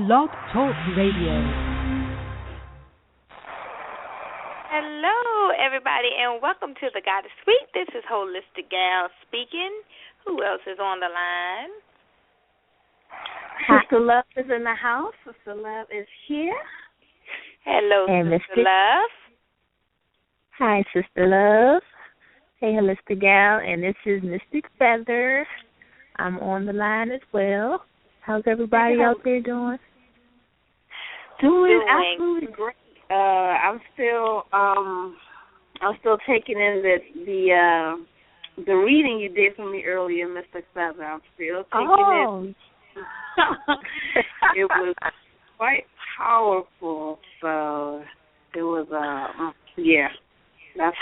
Blog Talk Radio. Hello, everybody, and welcome to the Goddess Suite. This is Holistic Gal speaking. Who else is on the line? Sister Love is in the house. Sister Love is here. Hello, and Sister Love. Hi, Sister Love. Hey, Holistic Gal, and this is Mystic Feather. I'm on the line as well. How's everybody out there doing? Doing absolutely great. I'm still taking in the reading you did for me earlier, Mr. Feather. I'm still taking it. It was quite powerful. So it was that's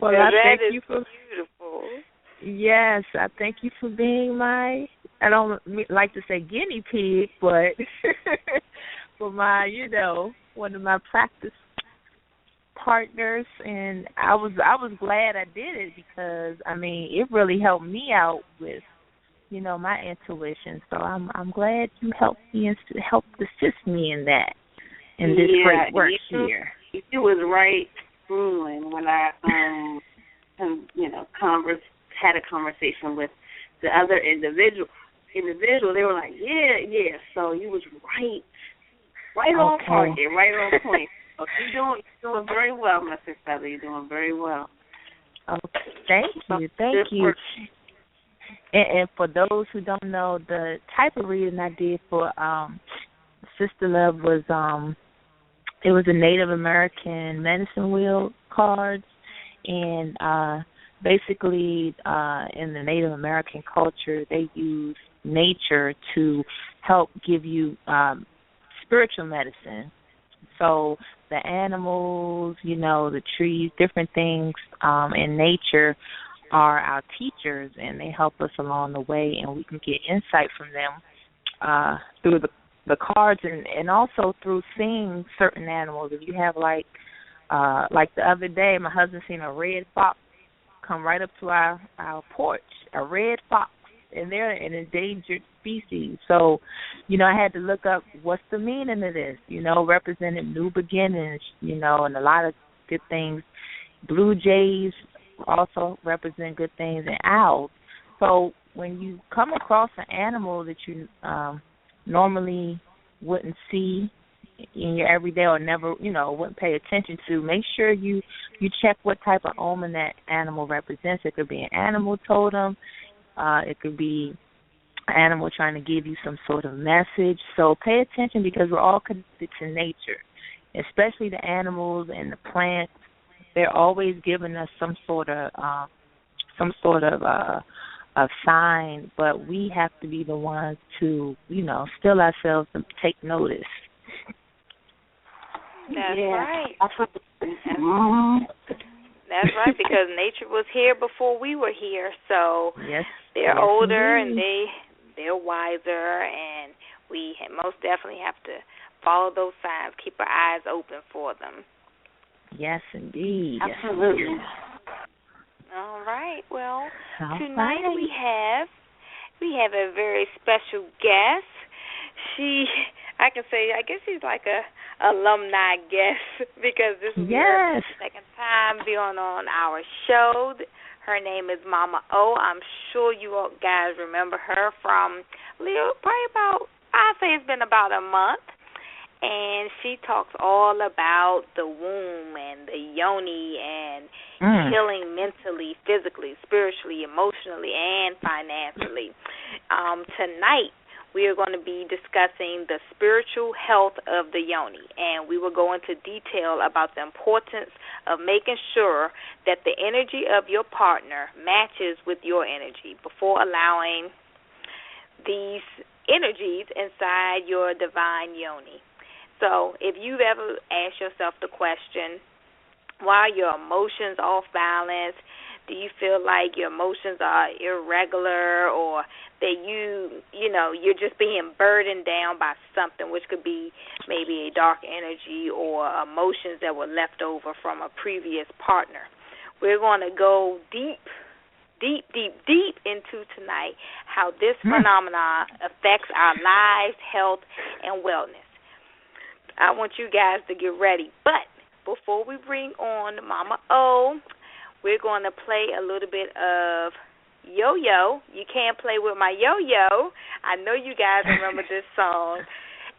well, I thank you for beautiful. Yes, I thank you for being my, I don't like to say guinea pig, but for my, one of my practice partners, and I was glad I did it because it really helped me out with, my intuition. So I'm glad you helped me and helped assist me in that, in this great work here. It was right through when I had a conversation with the other individual, they were like, yeah. So you was right on target, right on point. So you're doing very well, Mr. Feather. You're doing very well. Okay, thank you. And for those who don't know, the type of reading I did for Sister Love was it was a Native American medicine wheel cards, and basically, in the Native American culture, they use nature to help give you spiritual medicine. So the animals, the trees, different things in nature are our teachers, and they help us along the way, and we can get insight from them through the cards and also through seeing certain animals. If you have like the other day, my husband seen a red fox come right up to our porch, a red fox, and they're an endangered species. So, I had to look up what's the meaning of this, represented new beginnings, and a lot of good things. Blue jays also represent good things, and owls. So when you come across an animal that you normally wouldn't see in your everyday or never, wouldn't pay attention to, make sure you check what type of omen that animal represents. It could be an animal totem. It could be an animal trying to give you some sort of message. So pay attention because we're all connected to nature, especially the animals and the plants. They're always giving us some sort of a sign, but we have to be the ones to, still ourselves and take notice. That's right. That's right, because nature was here before we were here, so they're older and they're wiser, and we most definitely have to follow those signs, keep our eyes open for them. Yes, indeed. Absolutely. All right. Well, tonight we have a very special guest. I guess she's like a alumni guest because this is her second time being on our show. Her name is Mama O. I'm sure you all guys remember her from probably about, I'd say it's been about a month. And she talks all about the womb and the yoni and healing mentally, physically, spiritually, emotionally, and financially. Tonight, we are going to be discussing the spiritual health of the yoni, and we will go into detail about the importance of making sure that the energy of your partner matches with your energy before allowing these energies inside your divine yoni. So if you've ever asked yourself the question, why are your emotions off balance? Do you feel like your emotions are irregular, or that you're just being burdened down by something, which could be maybe a dark energy or emotions that were left over from a previous partner? We're going to go deep deep, deep, deep into tonight how this phenomenon affects our lives, health, and wellness. I want you guys to get ready. But before we bring on Mama O, we're going to play a little bit of Yo-Yo. You Can't Play With My Yo-Yo. I know you guys remember this song.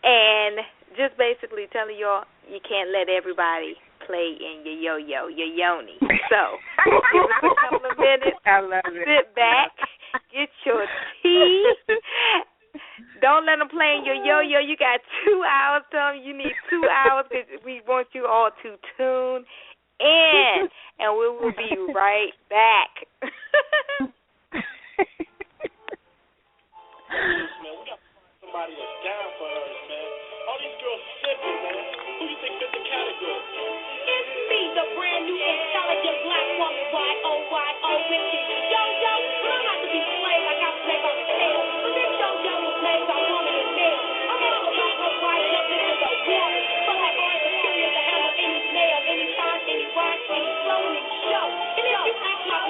And just basically telling y'all you can't let everybody play in your yo-yo, your yoni. So, give us a couple of minutes. I love it. Sit back, get your tea. Don't let them play in your yo-yo. You got 2 hours. Tell them you need 2 hours because we want you all to tune in, and we will be right back. Somebody that's down for us, man. All these girls sipping, man. Who you think fit the category? It's me, the brand new intelligent black woman, Y-O-Y-O, with the yo-yo. But I'm not to be played like I play by the tail. But this yo-yo was made by woman and male. I'm all about uprising up into the water. So I find material to handle any male, any time, any rock, any flow, any show. And if you ask my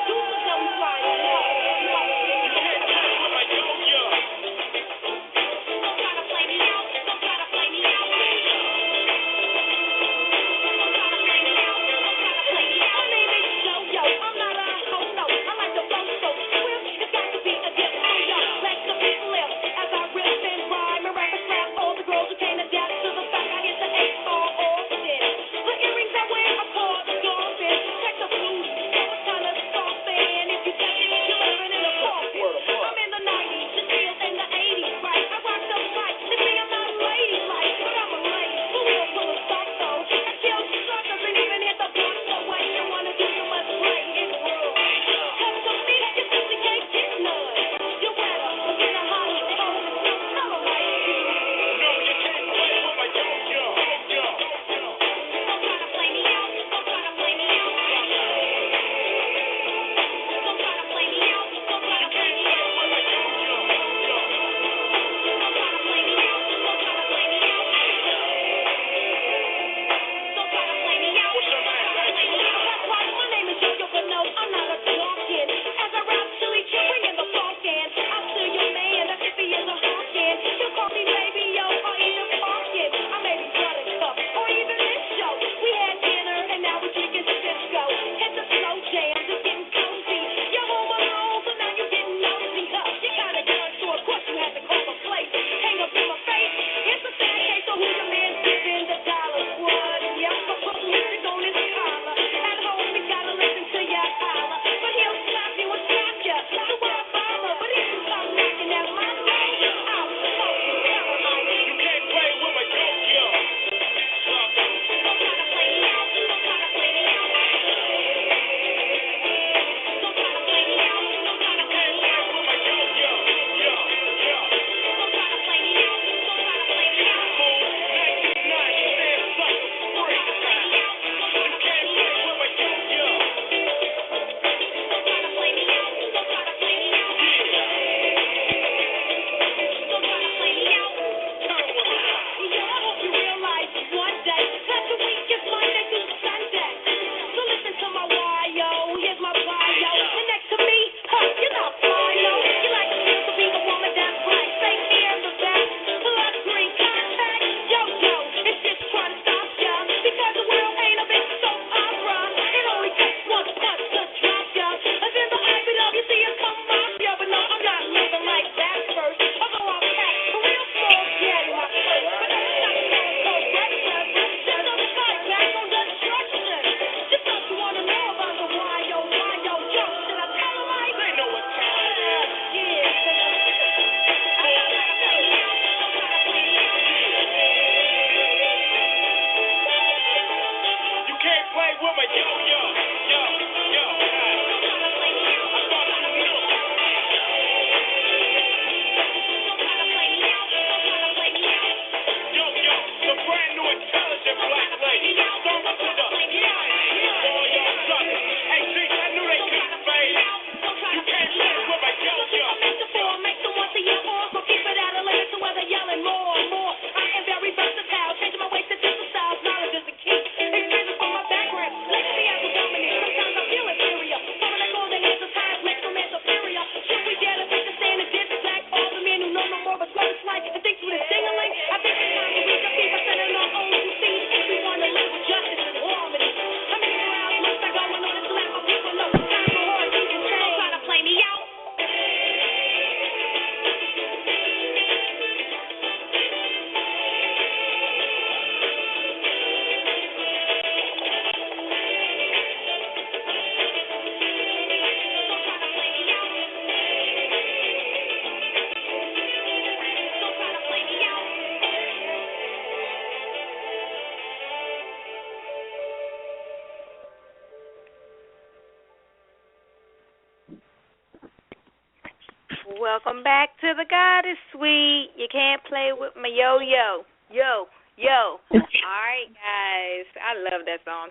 Welcome back to the Goddess Suite. You can't play with my yo-yo. Yo, yo. All right, guys. I love that song.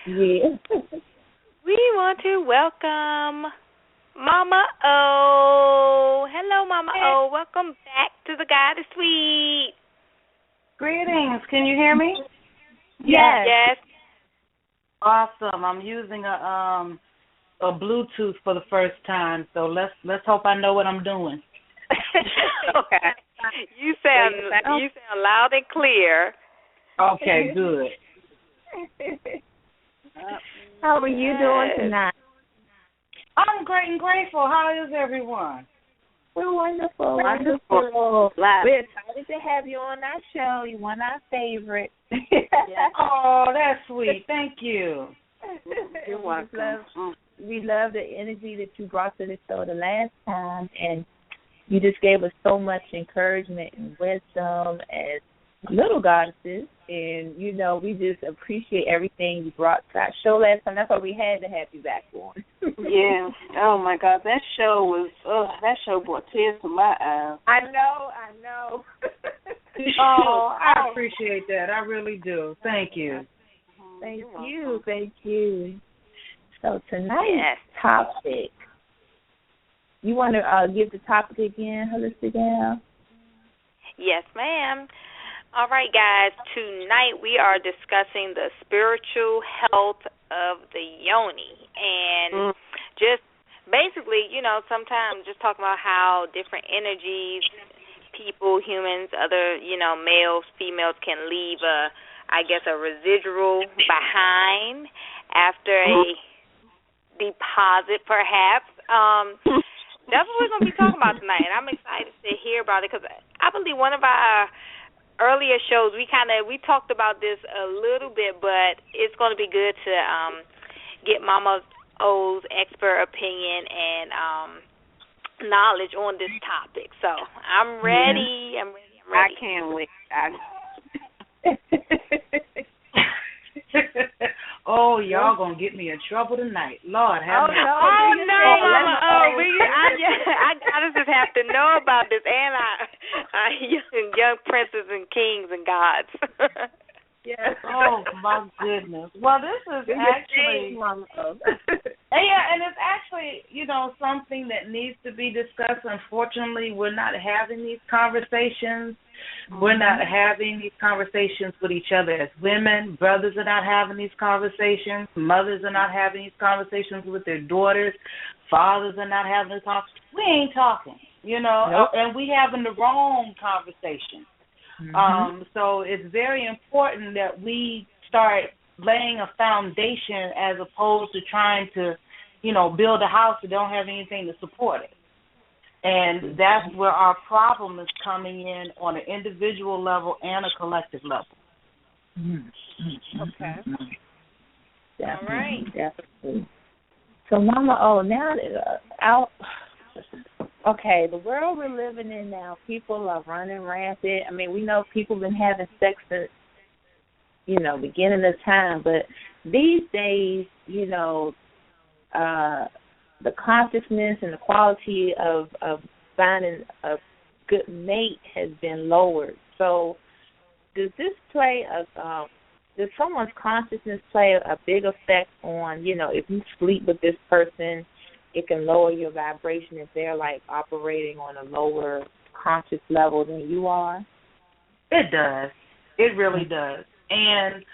Yeah. We want to welcome Mama O. Hello, Mama O. Welcome back to the Goddess Suite. Greetings. Can you hear me? Yes. Yes. Awesome. I'm using a Bluetooth for the first time, so let's hope I know what I'm doing. Okay. You sound loud and clear. Okay, good. How are you doing tonight? I'm great and grateful. How is everyone? We're wonderful. We're excited to have you on our show. You're one of our favorites. Oh, that's sweet. Thank you. You're welcome. We love the energy that you brought to the show the last time, and you just gave us so much encouragement and wisdom as little goddesses, and, you know, we just appreciate everything you brought to our show last time. That's why we had to have you back on. Yeah. Oh, my God. That show brought tears to my eyes. I know. Oh, I appreciate that. I really do. Thank you. Thank you. So tonight's topic, you want to give the topic again, Holistic Gal? Yes, ma'am. All right, guys. Tonight we are discussing the spiritual health of the yoni. And just basically, you know, sometimes just talking about how different energies, people, humans, other, you know, males, females can leave a residual behind after a deposit, perhaps. That's what we're going to be talking about tonight, and I'm excited to hear about it because I believe one of our earlier shows we talked about this a little bit, but it's going to be good to get Mama O's expert opinion and knowledge on this topic. So I'm ready. I'm ready. I can't wait. Oh, y'all gonna get me in trouble tonight, Lord have mercy. Oh no, Mama. I just have to know about this, and I young princes and kings and gods. Yes. Oh my goodness. Well, this is actually, and it's actually, you know, something that needs to be discussed. Unfortunately, we're not having these conversations. We're not having these conversations with each other as women. Brothers are not having these conversations. Mothers are not having these conversations with their daughters. Fathers are not having these conversations. We ain't talking, you know, and we having the wrong conversation. So it's very important that we start laying a foundation as opposed to trying to, you know, build a house that don't have anything to support it. And that's where our problem is coming in on an individual level and a collective level. Okay. Definitely, all right. Definitely. So, Mama O, now the world we're living in now, people are running rampant. I mean, we know people have been having sex since, you know, beginning of time, but these days, you know, the consciousness and the quality of finding a good mate has been lowered. So does someone's consciousness play a big effect on, you know, if you sleep with this person, it can lower your vibration if they're like operating on a lower conscious level than you are? It does. It really does. And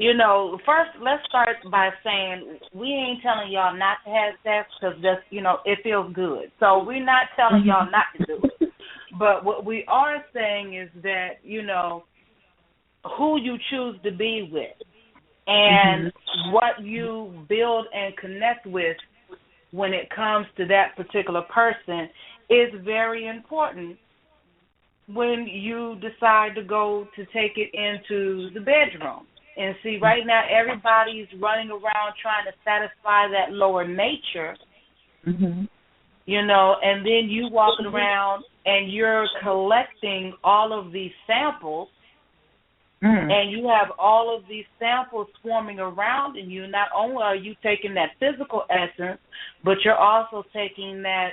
you know, first, let's start by saying we ain't telling y'all not to have sex because just, you know, it feels good. So we're not telling y'all not to do it. But what we are saying is that, you know, who you choose to be with and what you build and connect with when it comes to that particular person is very important when you decide to go to take it into the bedroom. And see, right now everybody's running around trying to satisfy that lower nature, you know, and then you walking around and you're collecting all of these samples And you have all of these samples swarming around in you. Not only are you taking that physical essence, but you're also taking that,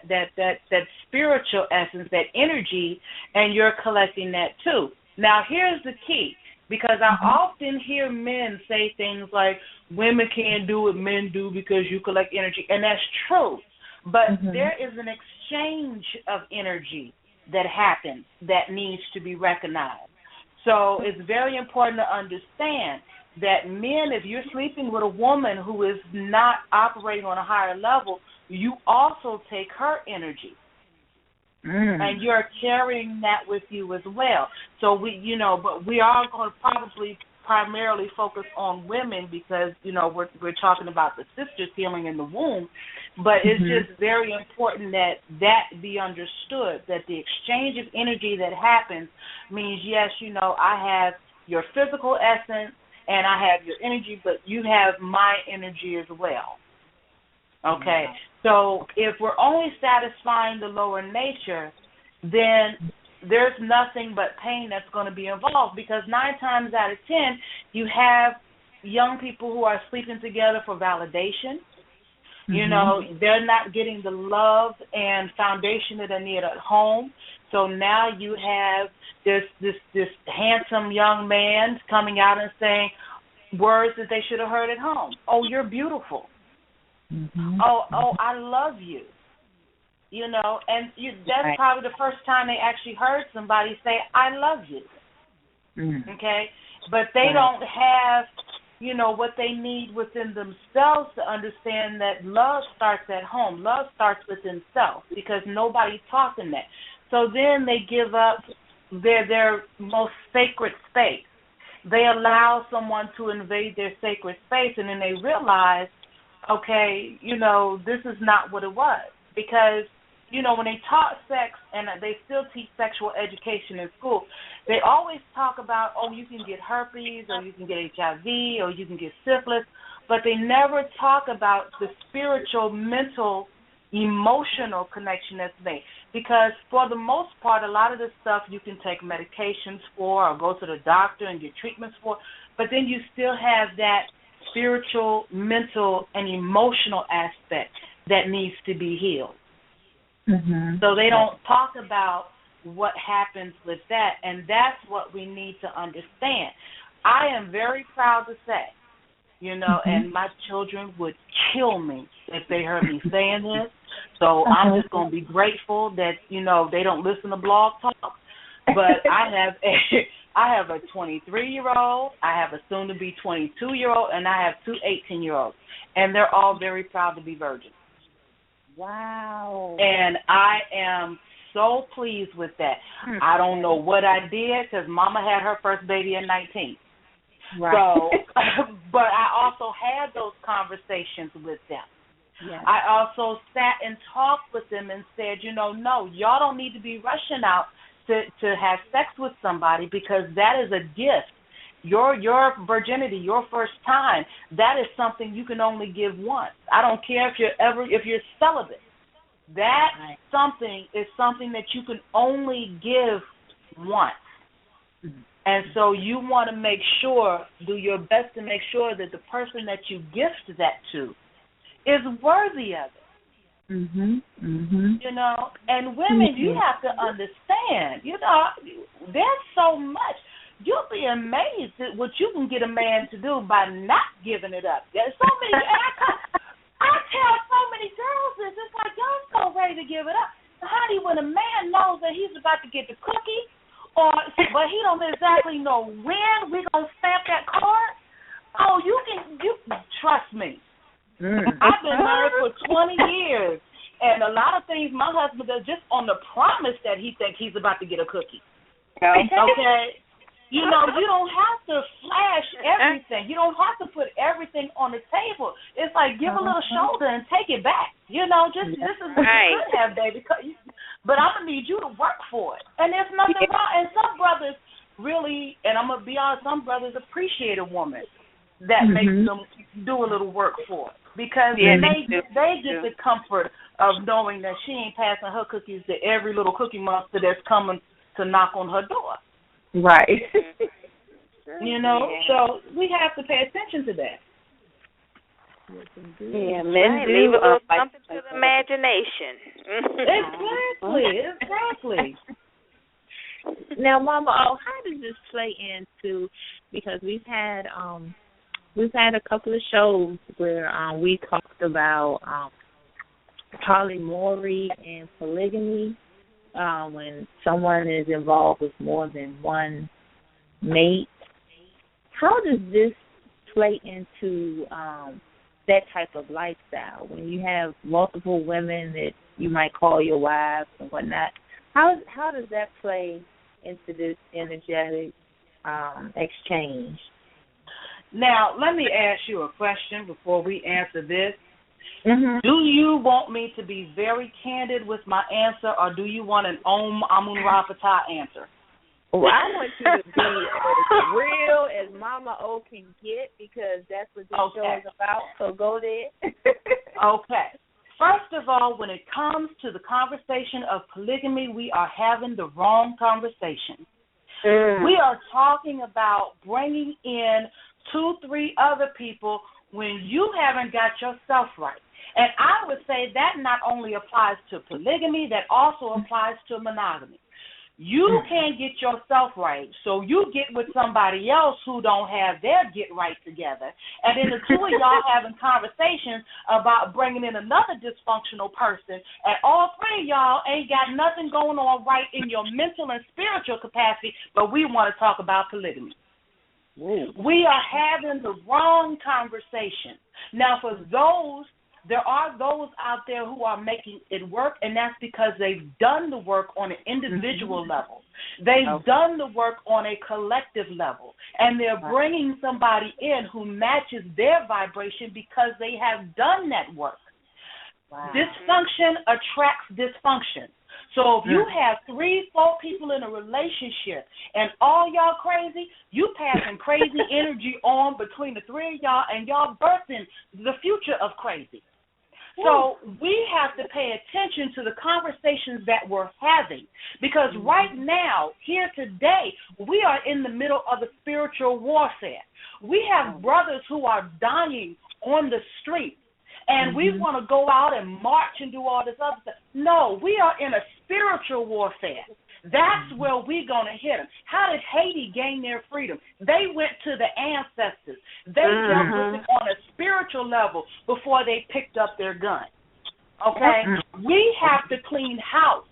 that spiritual essence, that energy, and you're collecting that too. Now, here's the key, because I often hear men say things like, women can't do what men do because you collect energy, and that's true. But there is an exchange of energy that happens that needs to be recognized. So it's very important to understand that men, if you're sleeping with a woman who is not operating on a higher level, you also take her energy. And you're carrying that with you as well. So but we are going to probably primarily focus on women because, we're talking about the sisters healing in the womb. But it's just very important that be understood, that the exchange of energy that happens means, yes, I have your physical essence and I have your energy, but you have my energy as well. Okay? So if we're only satisfying the lower nature, then there's nothing but pain that's going to be involved, because 9 times out of 10, you have young people who are sleeping together for validation. They're not getting the love and foundation that they need at home. So now you have this handsome young man coming out and saying words that they should have heard at home. Oh, you're beautiful. Oh, I love you. That's probably the first time they actually heard somebody say, I love you. Okay? But they don't have, what they need within themselves to understand that love starts at home. Love starts within self, because nobody's talking that. So then they give up their most sacred space. They allow someone to invade their sacred space, and then they realize, okay, this is not what it was. Because, when they taught sex, and they still teach sexual education in school, they always talk about, you can get herpes, or you can get HIV, or you can get syphilis, but they never talk about the spiritual, mental, emotional connection that's made. Because for the most part, a lot of this stuff you can take medications for or go to the doctor and get treatments for, but then you still have that spiritual, mental, and emotional aspect that needs to be healed. So they don't talk about what happens with that, and that's what we need to understand. I am very proud to say, and my children would kill me if they heard me saying this, so I'm just going to be grateful that, they don't listen to Blog Talk. But I have a 23-year-old, I have a soon-to-be 22-year-old, and I have 2 18-year-olds, and they're all very proud to be virgins. Wow. And I am so pleased with that. I don't know what I did, because Mama had her first baby at 19. Right. So, but I also had those conversations with them. Yes. I also sat and talked with them and said, no, y'all don't need to be rushing out to have sex with somebody, because that is a gift. Your virginity, your first time, that is something you can only give once. I don't care if you're celibate. That something is something that you can only give once. And so you want to do your best to make sure that the person that you gift that to is worthy of it. And women, you have to understand, there's so much. You'll be amazed at what you can get a man to do by not giving it up. There's so many. I tell so many girls this. It's like, y'all so ready to give it up. Honey, when a man knows that he's about to get the cookie, but he don't exactly know when we're going to stamp that card, you trust me. I've been married for 20 years, and a lot of things my husband does just on the promise that he thinks he's about to get a cookie. Okay? You don't have to flash everything. You don't have to put everything on the table. It's like, give a little shoulder and take it back. This is what you could have, baby. But I'm going to need you to work for it. And there's nothing wrong. And some brothers really, and I'm going to be honest, some brothers appreciate a woman that makes them do a little work for it. Because they get the comfort of knowing that she ain't passing her cookies to every little cookie monster that's coming to knock on her door. Right. You know, so we have to pay attention to that. Yeah, men do leave a little something to the imagination. Exactly. Now, Mama O, how does this play into, because we've had a couple of shows where we talked about polyamory and polygamy, when someone is involved with more than one mate. How does this play into that type of lifestyle when you have multiple women that you might call your wives and whatnot? How does that play into this energetic exchange? Now, let me ask you a question before we answer this. Mm-hmm. Do you want me to be very candid with my answer, or do you want an Om Amun Ra Patah answer? Well, I want you to be as real as Mama O can get, because that's what this show is about. So go there. Okay. First of all, when it comes to the conversation of polygamy, we are having the wrong conversation. We are talking about bringing in 2-3 other people when you haven't got yourself right. And I would say that not only applies to polygamy, that also applies to monogamy. You can't get yourself right, so you get with somebody else who don't have their get right together. And then the two of y'all having conversations about bringing in another dysfunctional person, and all three of y'all ain't got nothing going on right in your mental and spiritual capacity, but we want to talk about polygamy. We are having the wrong conversation. Now, for those, there are those out there who are making it work, and that's because they've done the work on an individual level. They've done the work on a collective level, and they're bringing somebody in who matches their vibration because they have done that work. Dysfunction attracts dysfunction. So if you have 3-4 people in a relationship and all y'all crazy, you passing crazy energy on between the three of y'all, and y'all birthing the future of crazy. So we have to pay attention to the conversations that we're having, because right now, here today, we are in the middle of the spiritual warfare. We have brothers who are dying on the street, and we want to go out and march and do all this other stuff. No, we are in a spiritual warfare. That's where we're going to hit them. How did Haiti gain their freedom? They went to the ancestors. They dealt with it on a spiritual level before they picked up their gun. Okay? We have to clean house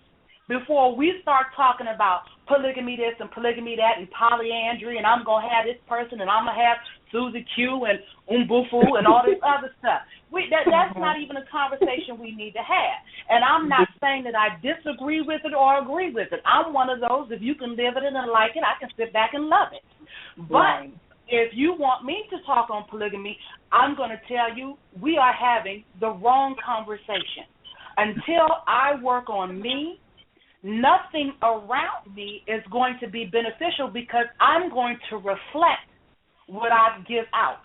before we start talking about polygamy this and polygamy that and polyandry, and I'm going to have this person and I'm going to have Susie Q and Umbufu and all this other stuff. That's not even a conversation we need to have. And I'm not saying that I disagree with it or agree with it. I'm one of those, if you can live it and like it, I can sit back and love it. But if you want me to talk on polygamy, I'm going to tell you we are having the wrong conversation. Until I work on me, nothing around me is going to be beneficial, because I'm going to reflect what I give out.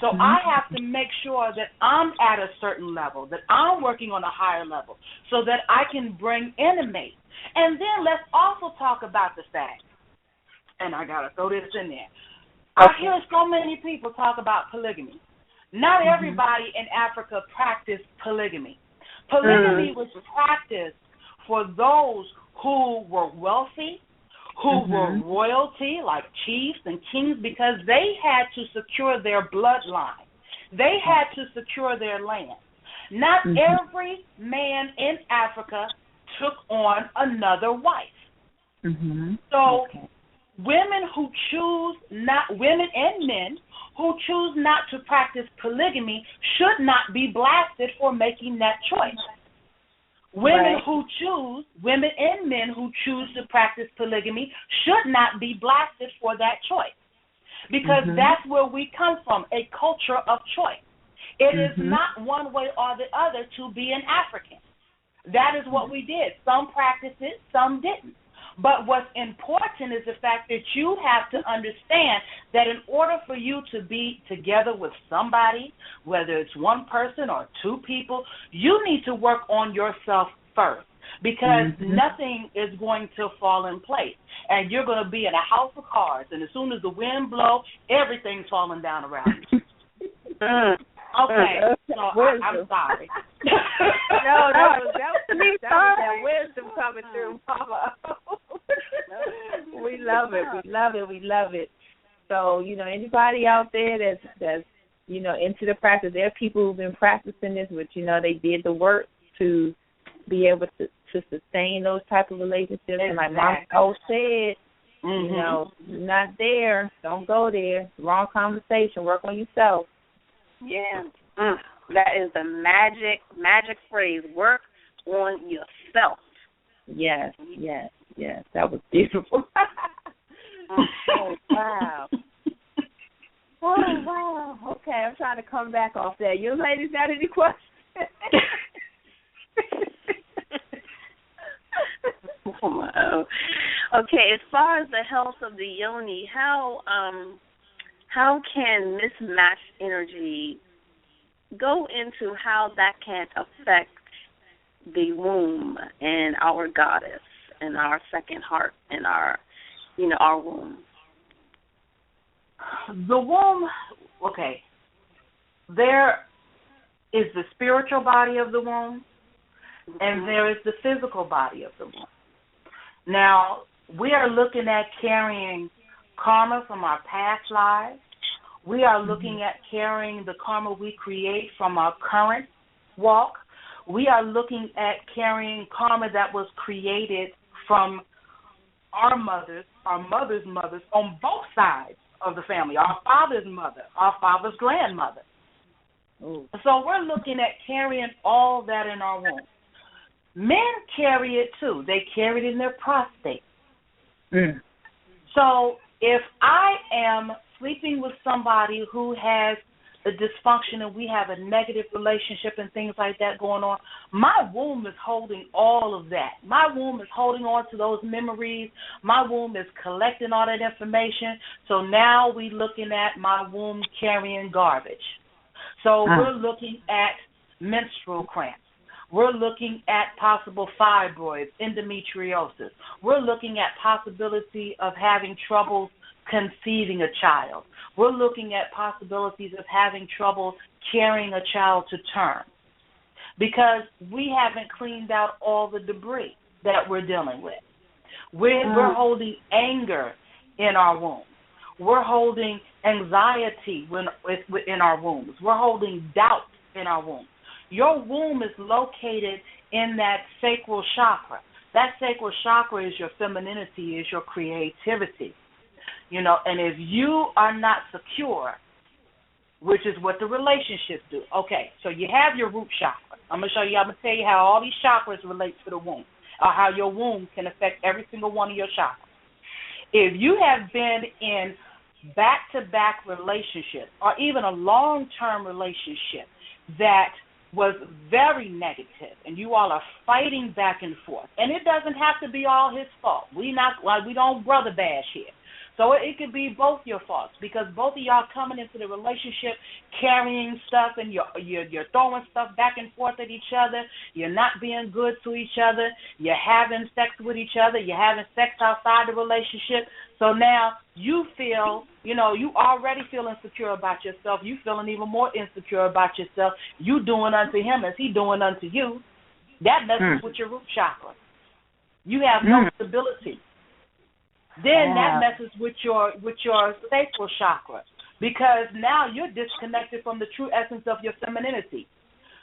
So I have to make sure that I'm at a certain level, that I'm working on a higher level, so that I can bring in a mate. And then let's also talk about the fact, and I got to throw this in there, I hear so many people talk about polygamy. Not everybody in Africa practiced polygamy. Polygamy was practiced for those who were wealthy, who were royalty, like chiefs and kings, because they had to secure their bloodline. They had to secure their land. Not every man in Africa took on another wife. So women who choose not, women and men who choose not to practice polygamy should not be blasted for making that choice. Women and men who choose to practice polygamy should not be blasted for that choice, because that's where we come from, a culture of choice. It is not one way or the other to be an African. That is what we did. Some practiced it, some didn't. But what's important is the fact that you have to understand that in order for you to be together with somebody, whether it's one person or two people, you need to work on yourself first. because nothing is going to fall in place. And you're going to be in a house of cards, and as soon as the wind blows, everything's falling down around you. Okay, so I'm sorry. No, that was that wisdom coming through, Mama. We love it. So, anybody out there that's into the practice, there are people who've been practicing this, which, they did the work to be able to sustain those type of relationships. Exactly. And like Mama O said, you're not there, don't go there. Wrong conversation, work on yourself. Yeah. That is the magic phrase, work on yourself. Yes. That was beautiful. Oh, wow. Oh, wow. Okay, I'm trying to come back off that. You ladies got any questions? Wow. Okay, as far as the health of the yoni, how can mismatched energy go into how that can affect the womb and our goddess and our second heart and our womb? The womb, okay, there is the spiritual body of the womb, and there is the physical body of the womb. Now, we are looking at carrying karma from our past lives. We are looking at carrying the karma we create from our current walk. We are looking at carrying karma that was created from our mothers' mothers on both sides of the family, our father's mother, our father's grandmother. Ooh. So we're looking at carrying all that in our womb. Men carry it too. They carry it in their prostate. So if I am sleeping with somebody who has a dysfunction and we have a negative relationship and things like that going on, my womb is holding all of that. My womb is holding on to those memories. My womb is collecting all that information. So now we're looking at my womb carrying garbage. So we're looking at menstrual cramps. We're looking at possible fibroids, endometriosis. We're looking at possibility of having trouble conceiving a child. We're looking at possibilities of having trouble carrying a child to term because we haven't cleaned out all the debris that we're dealing with. We're holding anger in our wombs. We're holding anxiety in our wombs. We're holding doubt in our wombs. Your womb is located in that sacral chakra. That sacral chakra is your femininity, is your creativity. And if you are not secure, which is what the relationships do. Okay, so you have your root chakra. I'm going to tell you how all these chakras relate to the womb, or how your womb can affect every single one of your chakras. If you have been in back-to-back relationship, or even a long-term relationship that was very negative, and you all are fighting back and forth, and it doesn't have to be all his fault. We don't brother bash here. So it could be both your faults because both of y'all coming into the relationship carrying stuff and you're throwing stuff back and forth at each other. You're not being good to each other. You're having sex with each other. You're having sex outside the relationship. So now you feel, you already feel insecure about yourself. You feeling even more insecure about yourself. You doing unto him as he doing unto you. That messes with your root chakra. You have no stability. Then that messes with your sacral chakra because now you're disconnected from the true essence of your femininity.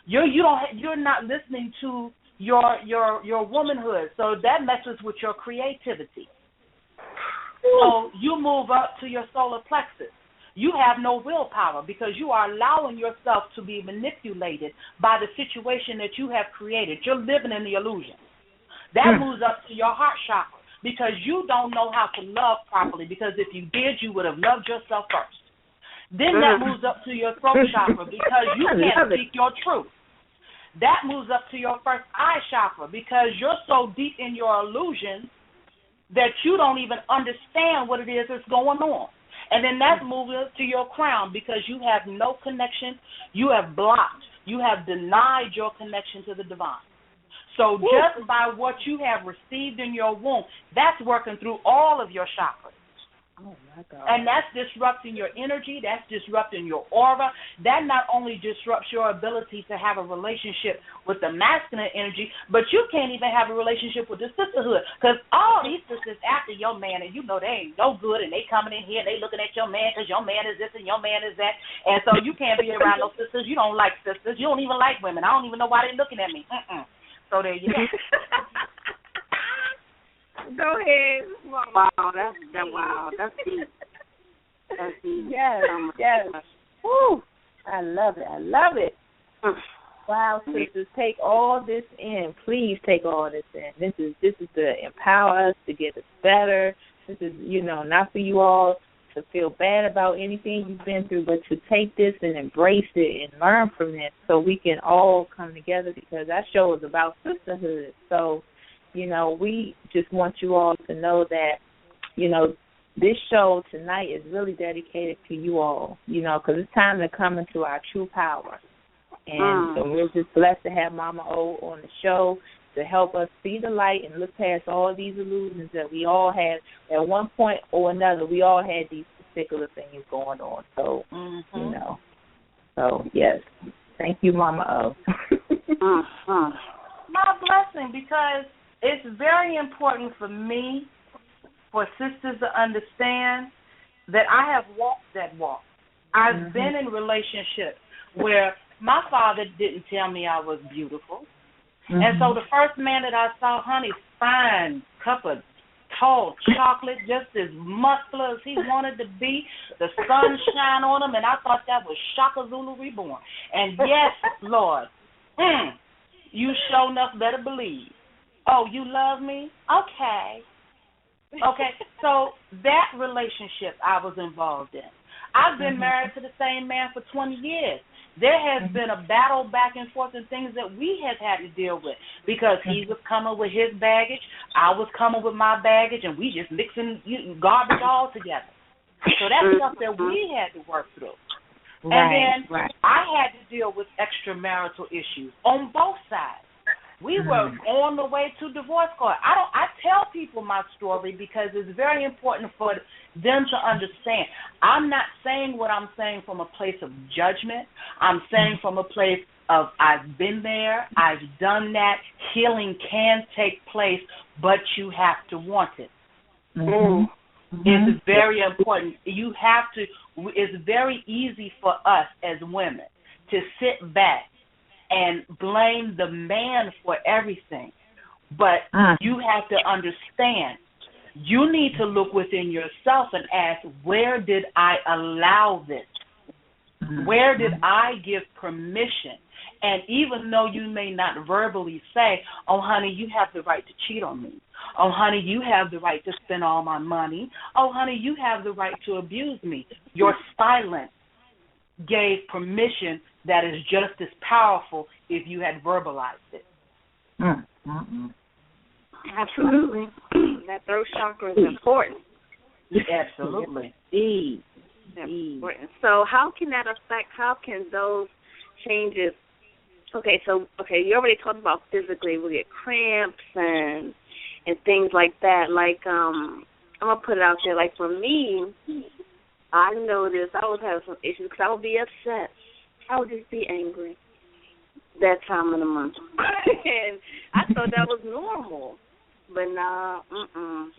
You're not listening to your womanhood, so that messes with your creativity. So you move up to your solar plexus. You have no willpower because you are allowing yourself to be manipulated by the situation that you have created. You're living in the illusion. That moves up to your heart chakra. Because you don't know how to love properly. Because if you did, you would have loved yourself first. Then that moves up to your throat chakra because you can't speak your truth. That moves up to your first eye chakra because you're so deep in your illusion that you don't even understand what it is that's going on. And then that moves up to your crown because you have no connection. You have blocked. You have denied your connection to the divine. So just by what you have received in your womb, that's working through all of your chakras. Oh, my God. And that's disrupting your energy. That's disrupting your aura. That not only disrupts your ability to have a relationship with the masculine energy, but you can't even have a relationship with the sisterhood, because all these sisters after your man, and you know they ain't no good, and they coming in here and they looking at your man because your man is this and your man is that. And so you can't be around those sisters. You don't like sisters. You don't even like women. I don't even know why they're looking at me. So there you go. Go ahead. Wow, that's deep. That's deep. Yes, yes. Woo! I love it. Wow, sisters, take all this in. Please take all this in. This is to empower us to get us better. This is, not for you all to feel bad about anything you've been through, but to take this and embrace it and learn from it so we can all come together, because that show is about sisterhood. So, we just want you all to know that, this show tonight is really dedicated to you all, because it's time to come into our true power. And so we're just blessed to have Mama O on the show to help us see the light and look past all these illusions that we all had. At one point or another, we all had these particular things going on. So, so yes. Thank you, Mama O. My blessing, because it's very important for me, for sisters to understand that I have walked that walk. I've been in relationships where my father didn't tell me I was beautiful. And so the first man that I saw, honey, fine cup of tall chocolate, just as muscular as he wanted to be, the sun shine on him, and I thought that was Shaka Zulu reborn. And yes, Lord, you sure enough better believe. Oh, you love me? Okay. Okay, so that relationship I was involved in. I've been married to the same man for 20 years. There has been a battle back and forth and things that we have had to deal with, because he was coming with his baggage, I was coming with my baggage, and we just mixing garbage all together. So that's stuff that we had to work through. And then I had to deal with extramarital issues on both sides. We were on the way to divorce court. I tell people my story because it's very important for them to understand. I'm not saying what I'm saying from a place of judgment. I'm saying from a place of I've been there, I've done that. Healing can take place, but you have to want it. It's very important. You have to. It's very easy for us as women to sit back and blame the man for everything. But you have to understand, you need to look within yourself and ask, where did I allow this? Where did I give permission? And even though you may not verbally say, oh, honey, you have the right to cheat on me. Oh, honey, you have the right to spend all my money. Oh, honey, you have the right to abuse me. Your silence gave permission that is just as powerful if you had verbalized it. Absolutely. That throat chakra is important. Absolutely. Important. So how can that affect, how can those changes, you already talked about physically, we get cramps and things like that. Like, I'm going to put it out there, like for me, I noticed I was having some issues because I would be upset. I would just be angry that time of the month. And I thought that was normal. But nah,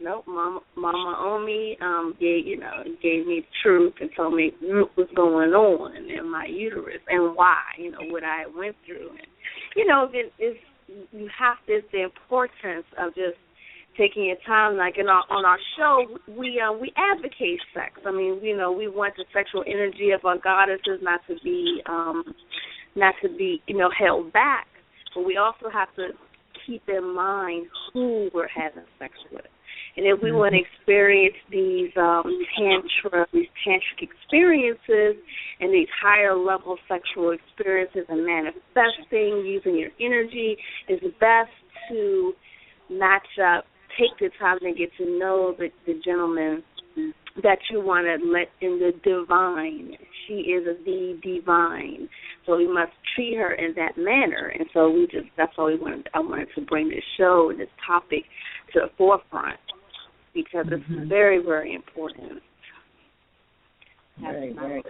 nope. Mama Omi gave me the truth and told me what was going on in my uterus and why, what I went through. And, you have this, the importance of just taking your time. Like on our show, we advocate sex. I mean, we want the sexual energy of our goddesses not to be held back, but we also have to keep in mind who we're having sex with. And if we want to experience these these tantric experiences and these higher level sexual experiences and manifesting using your energy, it's best to match up, take the time to get to know the gentleman that you want to let in the divine. She is the divine. so we must treat her in that manner. And so that's why I wanted to bring this show and this topic to the forefront, because it's very, very important. Very, very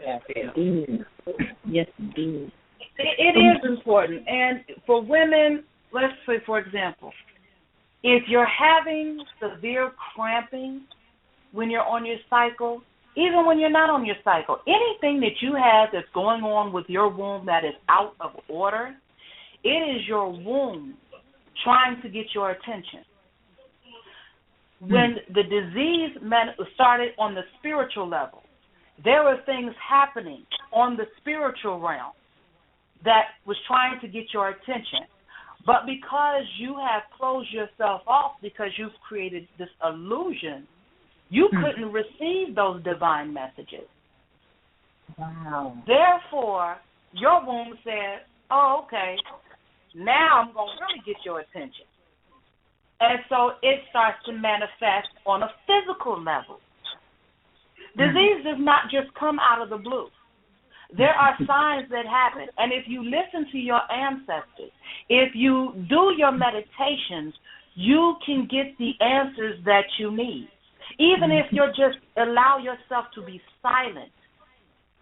important. Yes, indeed. It is important. And for women, let's say, for example, if you're having severe cramping when you're on your cycle, even when you're not on your cycle, anything that you have that's going on with your womb that is out of order, it is your womb trying to get your attention. When the disease started on the spiritual level, there were things happening on the spiritual realm that was trying to get your attention. But because you have closed yourself off, because you've created this illusion, you couldn't receive those divine messages. Wow. Therefore, your womb said, oh, okay, now I'm going to really get your attention. And so it starts to manifest on a physical level. Disease does not just come out of the blue. There are signs that happen. And if you listen to your ancestors, if you do your meditations, you can get the answers that you need. Even if you just allow yourself to be silent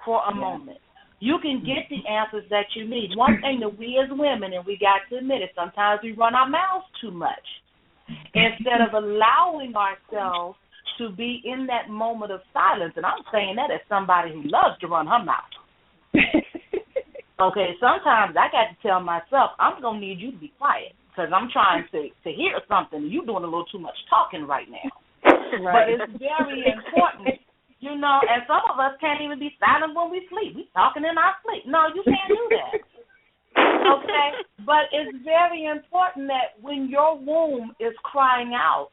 for a moment, you can get the answers that you need. One thing that we as women, and we got to admit it, sometimes we run our mouths too much. Instead of allowing ourselves to be in that moment of silence, and I'm saying that as somebody who loves to run her mouth. Okay, sometimes I got to tell myself, I'm going to need you to be quiet because I'm trying to hear something, and you're doing a little too much talking right now. Right. But it's very important, you know, and some of us can't even be silent when we sleep. We talking in our sleep. No, you can't do that. Okay? But it's very important that when your womb is crying out,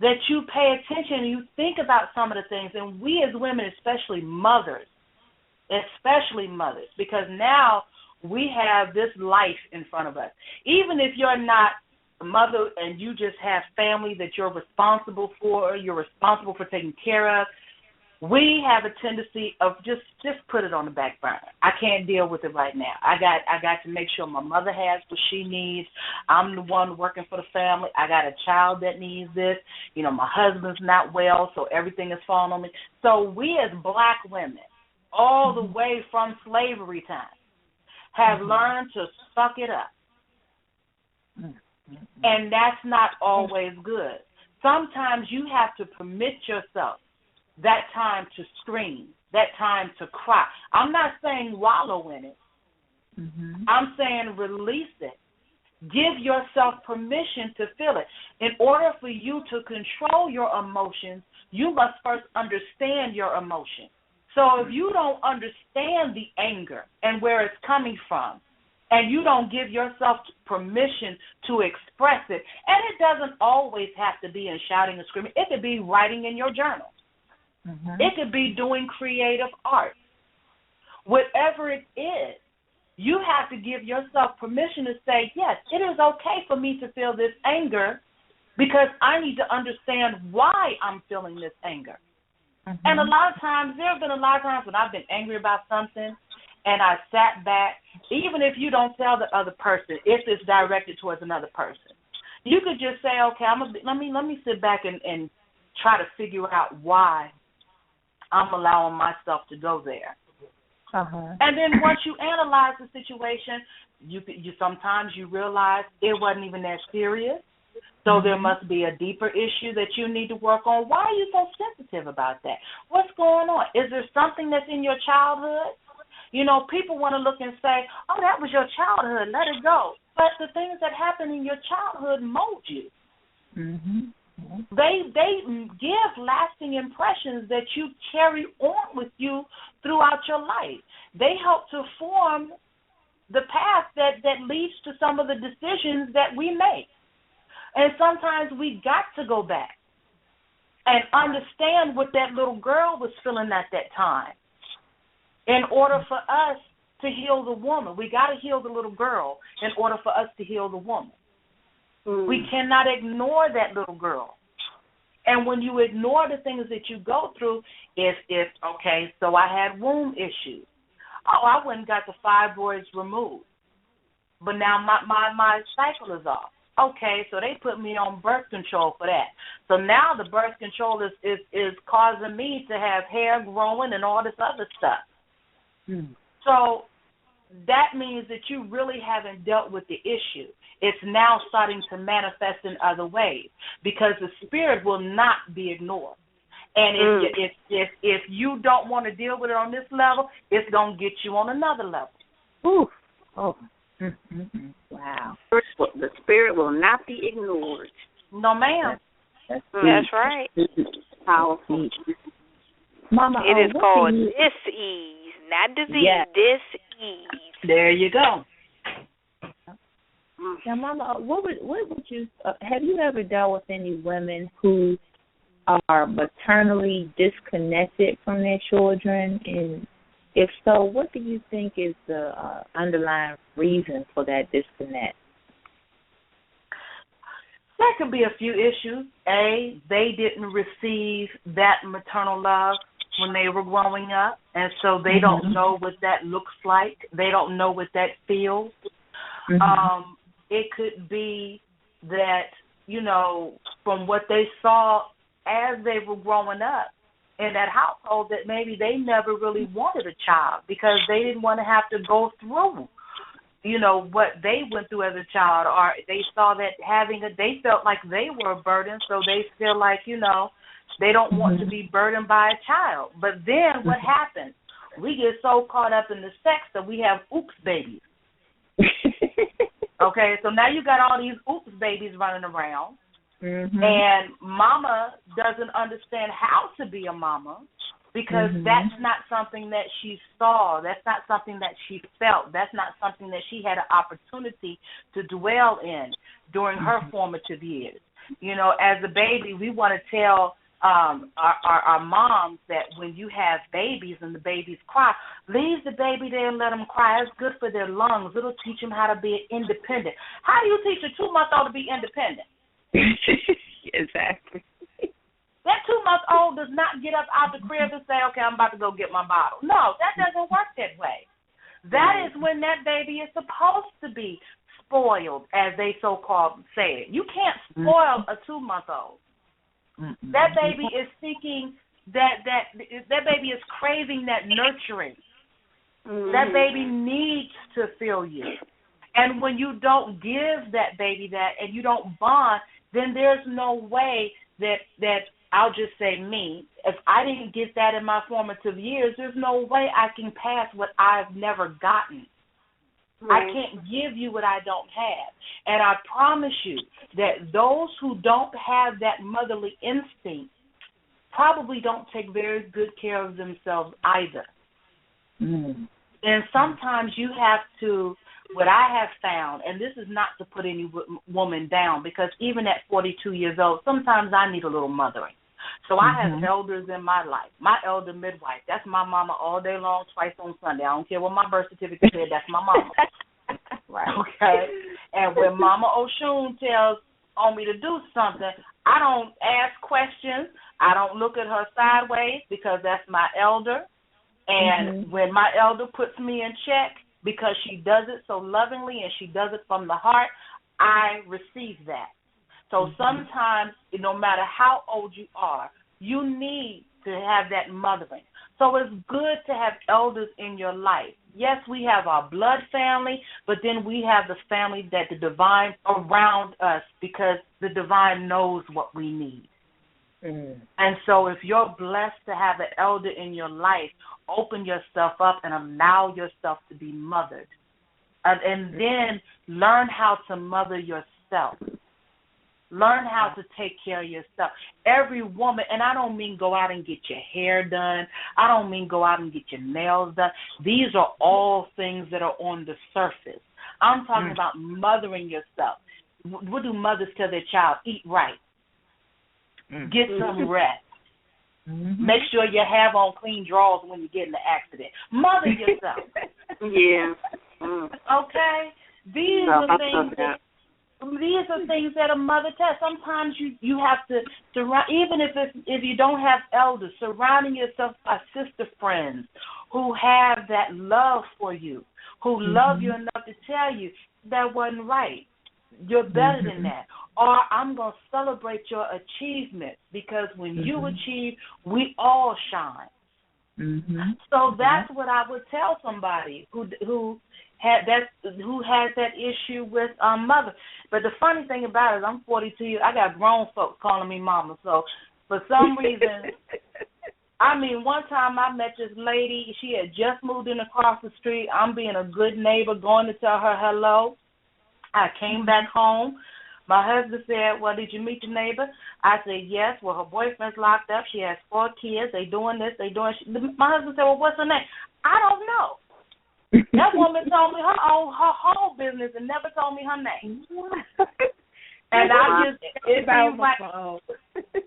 that you pay attention and you think about some of the things. And we as women, especially mothers, because now we have this life in front of us. Even if you're not a mother and you just have family that you're responsible for, you're responsible for taking care of, we have a tendency of just put it on the back burner. I can't deal with it right now. I got to make sure my mother has what she needs. I'm the one working for the family. I got a child that needs this. You know, my husband's not well, so everything is falling on me. So we as black women, all the way from slavery time, have learned to suck it up. And that's not always good. Sometimes you have to permit yourself that time to scream, that time to cry. I'm not saying wallow in it. I'm saying release it. Give yourself permission to feel it. In order for you to control your emotions, you must first understand your emotion. So if you don't understand the anger and where it's coming from, and you don't give yourself permission to express it, and it doesn't always have to be in shouting and screaming. It could be writing in your journal. It could be doing creative art. Whatever it is, you have to give yourself permission to say, yes, it is okay for me to feel this anger because I need to understand why I'm feeling this anger. And a lot of times, there have been a lot of times when I've been angry about something and I sat back, even if you don't tell the other person, if it's directed towards another person, you could just say, okay, let me sit back and try to figure out why I'm allowing myself to go there. And then once you analyze the situation, you sometimes you realize it wasn't even that serious. So there must be a deeper issue that you need to work on. Why are you so sensitive about that? What's going on? Is there something that's in your childhood? You know, people want to look and say, oh, that was your childhood, let it go. But the things that happen in your childhood mold you. They give lasting impressions that you carry on with you throughout your life. They help to form the path that leads to some of the decisions that we make. And sometimes we got to go back and understand what that little girl was feeling at that time in order for us to heal the woman. We got to heal the little girl in order for us to heal the woman. We cannot ignore that little girl. And when you ignore the things that you go through, if okay, so I had womb issues. Oh, I went and got the fibroids removed, but now my cycle is off. Okay, so they put me on birth control for that. So now the birth control is causing me to have hair growing and all this other stuff. So that means that you really haven't dealt with the issue. It's now starting to manifest in other ways because the spirit will not be ignored. And if you don't want to deal with it on this level, it's going to get you on another level. Ooh. Oh. Wow. The spirit will not be ignored. No, ma'am. That's right. Powerful. Mama, it is called dis-ease, not disease, dis-ease. There you go. Now, Mama, what would you have you ever dealt with any women who are maternally disconnected from their children? And if so, what do you think is the underlying reason for that disconnect? There could be a few issues. A, they didn't receive that maternal love when they were growing up, and so they don't know what that looks like. They don't know what that feels. It could be that, from what they saw as they were growing up in that household, that maybe they never really wanted a child because they didn't want to have to go through, what they went through as a child, or they saw that they felt like they were a burden, so they feel like, they don't want to be burdened by a child. But then what happens? We get so caught up in the sex that we have oops babies. Okay, so now you got all these oops babies running around, and mama doesn't understand how to be a mama because that's not something that she saw. That's not something that she felt. That's not something that she had an opportunity to dwell in during her formative years. As a baby, we want to tell our moms that when you have babies and the babies cry, leave the baby there and let them cry. It's good for their lungs. It'll teach them how to be independent. How do you teach a 2-month-old to be independent? Exactly. That 2-month-old does not get up out the crib and say, okay, I'm about to go get my bottle. No, that doesn't work that way. That is when that baby is supposed to be spoiled, as they so-called say it. You can't spoil a 2-month-old. That baby is seeking that baby is craving that nurturing. That baby needs to feel you. And when you don't give that baby that and you don't bond, then there's no way that I'll just say me, if I didn't get that in my formative years, there's no way I can pass what I've never gotten. I can't give you what I don't have. And I promise you that those who don't have that motherly instinct probably don't take very good care of themselves either. And sometimes you have to, what I have found, and this is not to put any woman down, because even at 42 years old, sometimes I need a little mothering. So I have elders in my life. My elder midwife, that's my mama all day long, twice on Sunday. I don't care what my birth certificate said, that's my mama. Right. Okay? And when Mama Oshun tells Omi to do something, I don't ask questions. I don't look at her sideways because that's my elder. And when my elder puts me in check because she does it so lovingly and she does it from the heart, I receive that. So sometimes, no matter how old you are, you need to have that mothering. So it's good to have elders in your life. Yes, we have our blood family, but then we have the family that the divine around us because the divine knows what we need. And so if you're blessed to have an elder in your life, open yourself up and allow yourself to be mothered. And then learn how to mother yourself. Learn how to take care of yourself. Every woman, and I don't mean go out and get your hair done. I don't mean go out and get your nails done. These are all things that are on the surface. I'm talking about mothering yourself. What do mothers tell their child? Eat right. Get some rest. Make sure you have on clean drawers when you get in the accident. Mother yourself. Okay? These are things that a mother tells. Sometimes you have to surround, even if you don't have elders, surrounding yourself by sister friends who have that love for you, who love you enough to tell you that wasn't right. You're better than that. Or I'm going to celebrate your achievements, because when you achieve, we all shine. So that's what I would tell somebody who has that issue with mother. But the funny thing about it is I'm 42 years. I got grown folks calling me mama. So for some reason, I mean, one time I met this lady. She had just moved in across the street. I'm being a good neighbor, going to tell her hello. I came back home. My husband said, well, did you meet your neighbor? I said, yes. Well, her boyfriend's locked up. She has 4 kids. They doing this. My husband said, well, what's her name? I don't know. That woman told me her whole business and never told me her name. And it seems like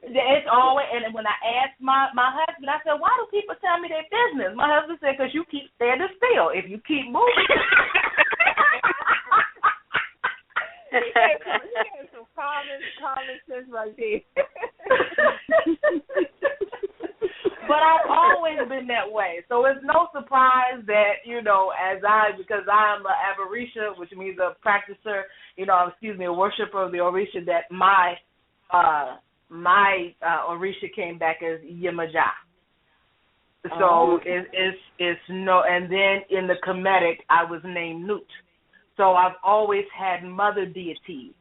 it's always, and when I asked my husband, I said, why do people tell me their business? My husband said, because you keep standing still. If you keep moving. He had some common sense right there. But I've always been that way. So it's no surprise that, because I'm an Avarisha, which means a practicer, a worshiper of the Orisha, that my Orisha came back as Yemaja. So it's no, and then in the Kemetic, I was named Nut. So I've always had mother deities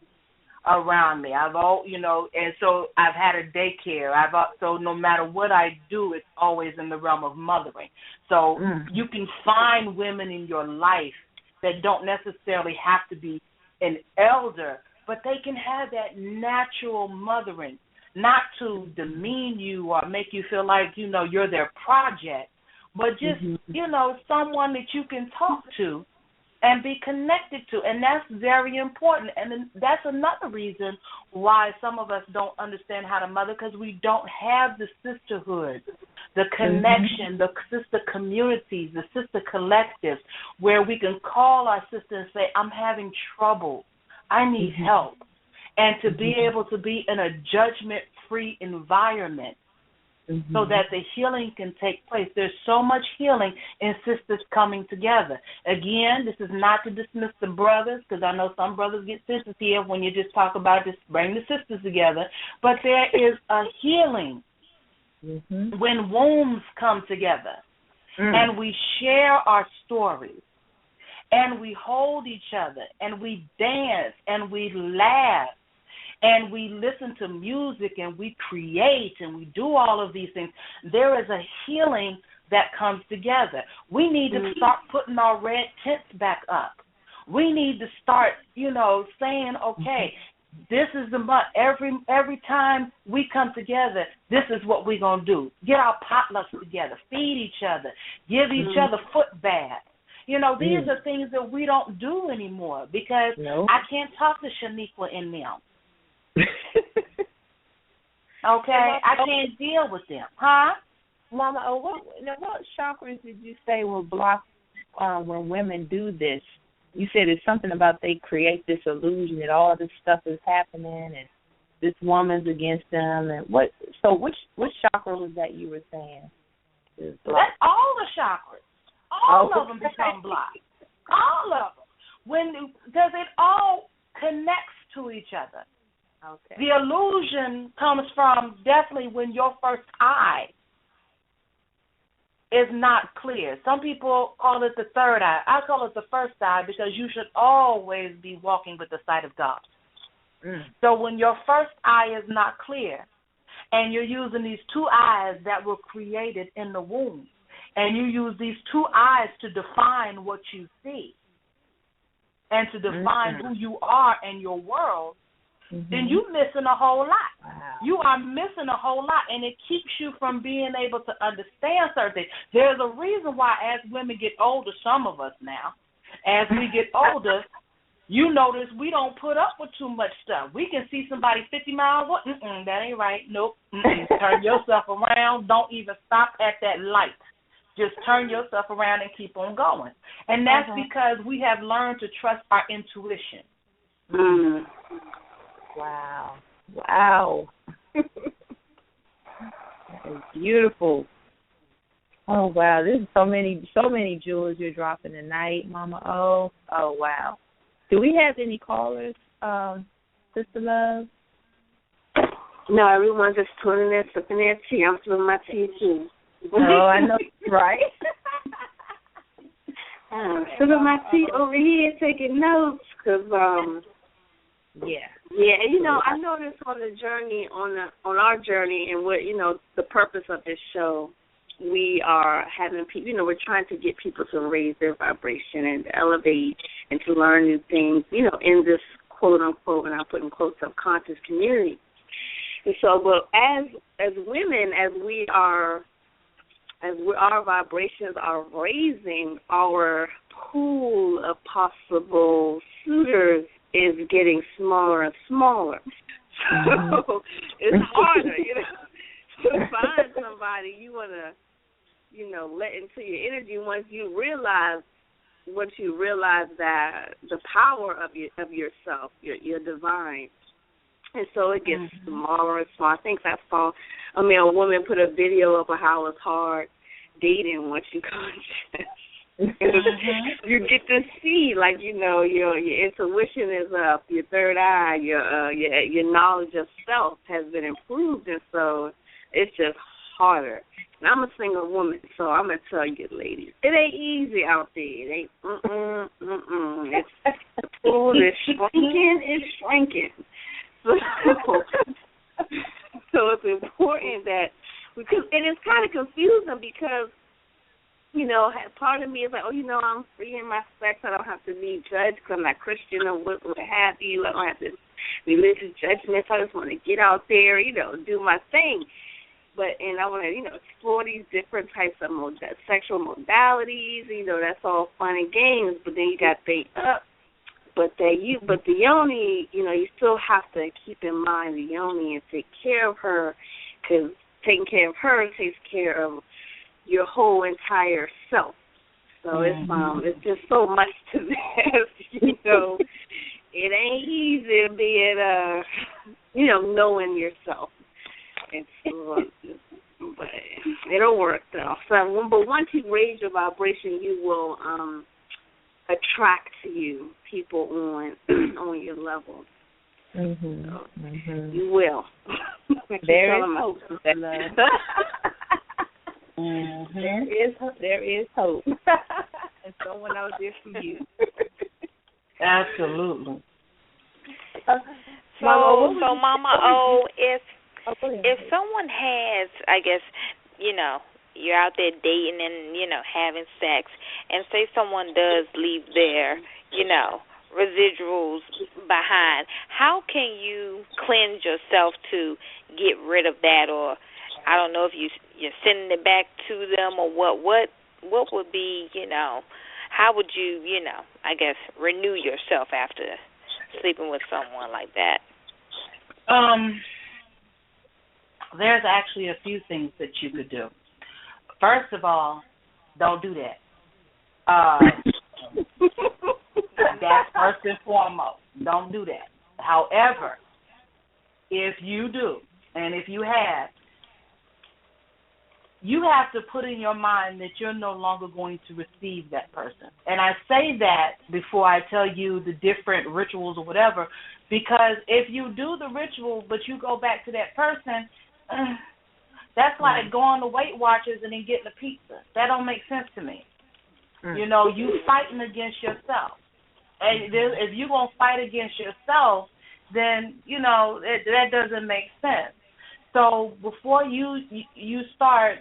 around me. And so I've had a daycare. So no matter what I do, it's always in the realm of mothering. So you can find women in your life that don't necessarily have to be an elder, but they can have that natural mothering, not to demean you or make you feel like, you're their project, but just, someone that you can talk to and be connected to, and that's very important. And that's another reason why some of us don't understand how to mother, because we don't have the sisterhood, the connection, the sister communities, the sister collectives, where we can call our sister and say, I'm having trouble, I need help. And to be able to be in a judgment-free environment so that the healing can take place. There's so much healing in sisters coming together. Again, this is not to dismiss the brothers, because I know some brothers get sensitive when you just talk about just bring the sisters together. But there is a healing when wombs come together and we share our stories and we hold each other and we dance and we laugh. And we listen to music and we create and we do all of these things. There is a healing that comes together. We need to start putting our red tents back up. We need to start, saying, okay, this is the month. Every time we come together, this is what we're going to do. Get our potlucks together. Feed each other. Give each other foot baths. These are things that we don't do anymore because I can't talk to Shaniqua and them. Okay, I can't deal with them, huh? Mama, what chakras did you say will block when women do this? You said it's something about they create this illusion that all this stuff is happening and this woman's against them. And which chakra was that you were saying? That's all the chakras. All of them become blocked. All of them. Because it all connects to each other. Okay. The illusion comes from definitely when your first eye is not clear. Some people call it the third eye. I call it the first eye because you should always be walking with the sight of God. So when your first eye is not clear and you're using these 2 eyes that were created in the womb, and you use these 2 eyes to define what you see and to define who you are and your world, then you're missing a whole lot. Wow. You are missing a whole lot, and it keeps you from being able to understand certain things. There's a reason why as women get older, some of us now, as we get older, you notice we don't put up with too much stuff. We can see somebody 50 miles away. That ain't right. Nope. Turn yourself around. Don't even stop at that light. Just turn yourself around and keep on going. And that's because we have learned to trust our intuition. Wow. That is beautiful. Oh wow, there's so many jewels you're dropping tonight, Mama O. Oh wow. Do we have any callers, Sister Love? No, everyone's just tuning in, sipping their tea. I'm sipping my tea too. Oh, I know, right? Sipping my tea over here, taking notes, cause yeah, and I noticed on the journey, on our journey, and what the purpose of this show. We are having people, we're trying to get people to raise their vibration and to elevate and to learn new things, in this quote unquote, and I put in quotes, subconscious community. And so, but as women, as our vibrations are raising, our pool of possible suitors is getting smaller and smaller. So it's harder, to find somebody you want to, let into your energy once you realize that the power of yourself, you're divine. And so it gets smaller and smaller. I think that's all. A woman put a video up of how it's hard dating once you conscious. You get to see, your intuition is up, your third eye, your knowledge of self has been improved, and so it's just harder. And I'm a single woman, so I'm gonna tell you, ladies, it ain't easy out there. It ain't. It's the pool is shrinking. So it's important that and it's kind of confusing because part of me is like, I'm free in my sex. I don't have to be judged because I'm not Christian or what have you. I don't have this religious judgments. I just want to get out there, do my thing. And I want to, explore these different types of sexual modalities. That's all fun and games. But then you got the yoni, you still have to keep in mind the yoni and take care of her, because taking care of her takes care of your whole entire self. So it's just so much to this, It ain't easy being, knowing yourself. But it'll work though. So, but once you raise your vibration, you will attract to you people on your level. You will. There is hope. There is hope. And someone out there for you. Absolutely. So Mama O, if someone has, I guess, you're out there dating and, having sex, and say someone does leave their, residuals behind, how can you cleanse yourself to get rid of that? Or I don't know if you're sending it back to them, or what would be, how would you, I guess, renew yourself after sleeping with someone like that? There's actually a few things that you could do. First of all, don't do that. That's first and foremost. Don't do that. However, if you do, and if you have to put in your mind that you're no longer going to receive that person. And I say that before I tell you the different rituals or whatever, because if you do the ritual but you go back to that person, that's like going to Weight Watchers and then getting a pizza. That don't make sense to me. You fighting against yourself. And if you're going to fight against yourself, then, that doesn't make sense. So before you start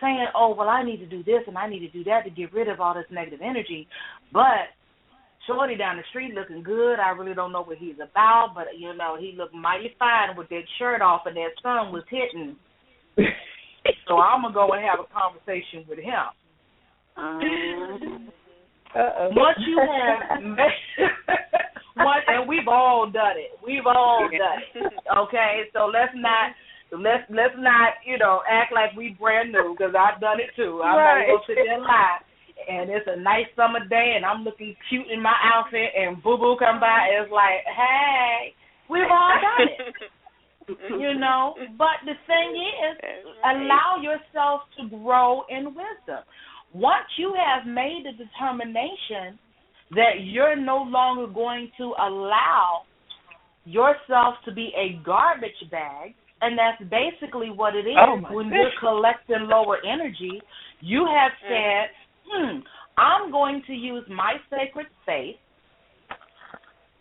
saying, oh, well, I need to do this and I need to do that to get rid of all this negative energy, but shorty down the street looking good, I really don't know what he's about, but, he looked mighty fine with that shirt off and that sun was hitting. So I'm going to go and have a conversation with him. Once you have and we've all done it. Okay, so let's not act like we brand new, because I've done it too. I'm not going to sit there and lie. And it's a nice summer day, and I'm looking cute in my outfit, and boo-boo come by, and it's like, hey, we've all done it. But the thing is, allow yourself to grow in wisdom. Once you have made the determination that you're no longer going to allow yourself to be a garbage bag, and that's basically what it is when you're collecting lower energy, you have said, I'm going to use my sacred space,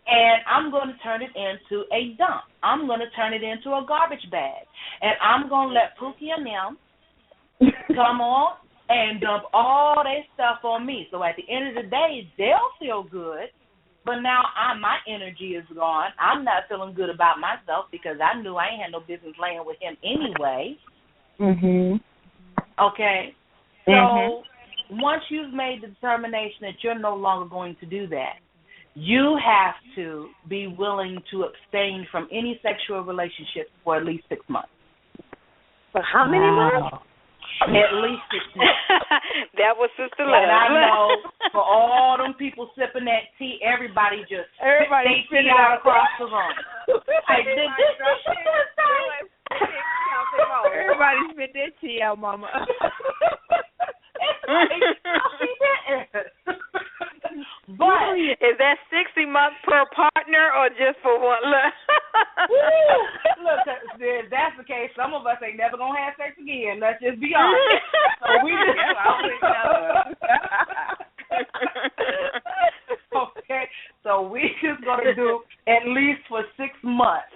and I'm going to turn it into a dump. I'm going to turn it into a garbage bag. And I'm going to let Pookie and them come on and dump all their stuff on me. So at the end of the day, they'll feel good, but now my energy is gone. I'm not feeling good about myself because I knew I ain't had no business laying with him anyway. Okay? So once you've made the determination that you're no longer going to do that, you have to be willing to abstain from any sexual relationship for at least 6 months. For how many months? At least 6 months. That was Sister Love. And I know for all them people sipping that tea, everybody spit it out across the room. Everybody spit their tea out, Mama. She didn't. But is that 60 months per partner or just for one? Look, if that's the case, some of us ain't never gonna have sex again. Let's just be honest. So we okay. So we just gonna do at least for 6 months.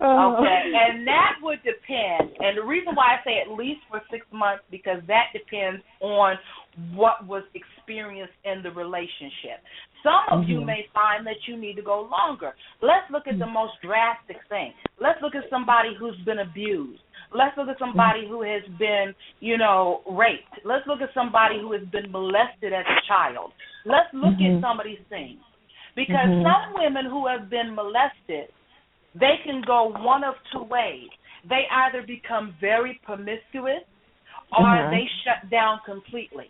Okay, and that would depend. And the reason why I say at least for 6 months because that depends on what was experienced in the relationship. Some of you may find that you need to go longer. Let's look at the most drastic thing. Let's look at somebody who's been abused. Let's look at somebody who has been, raped. Let's look at somebody who has been molested as a child. Let's look at some of these things. Because some women who have been molested, they can go one of two ways. They either become very promiscuous or they shut down completely.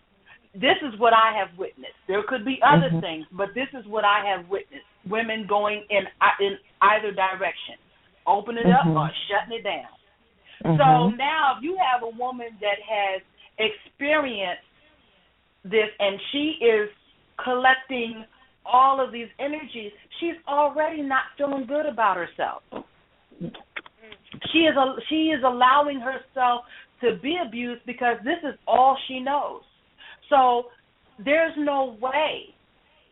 This is what I have witnessed. There could be other things, but this is what I have witnessed. Women going in either direction, open it up or shutting it down. So now if you have a woman that has experienced this and she is collecting all of these energies, she's already not feeling good about herself. She is allowing herself to be abused because this is all she knows. So there's no way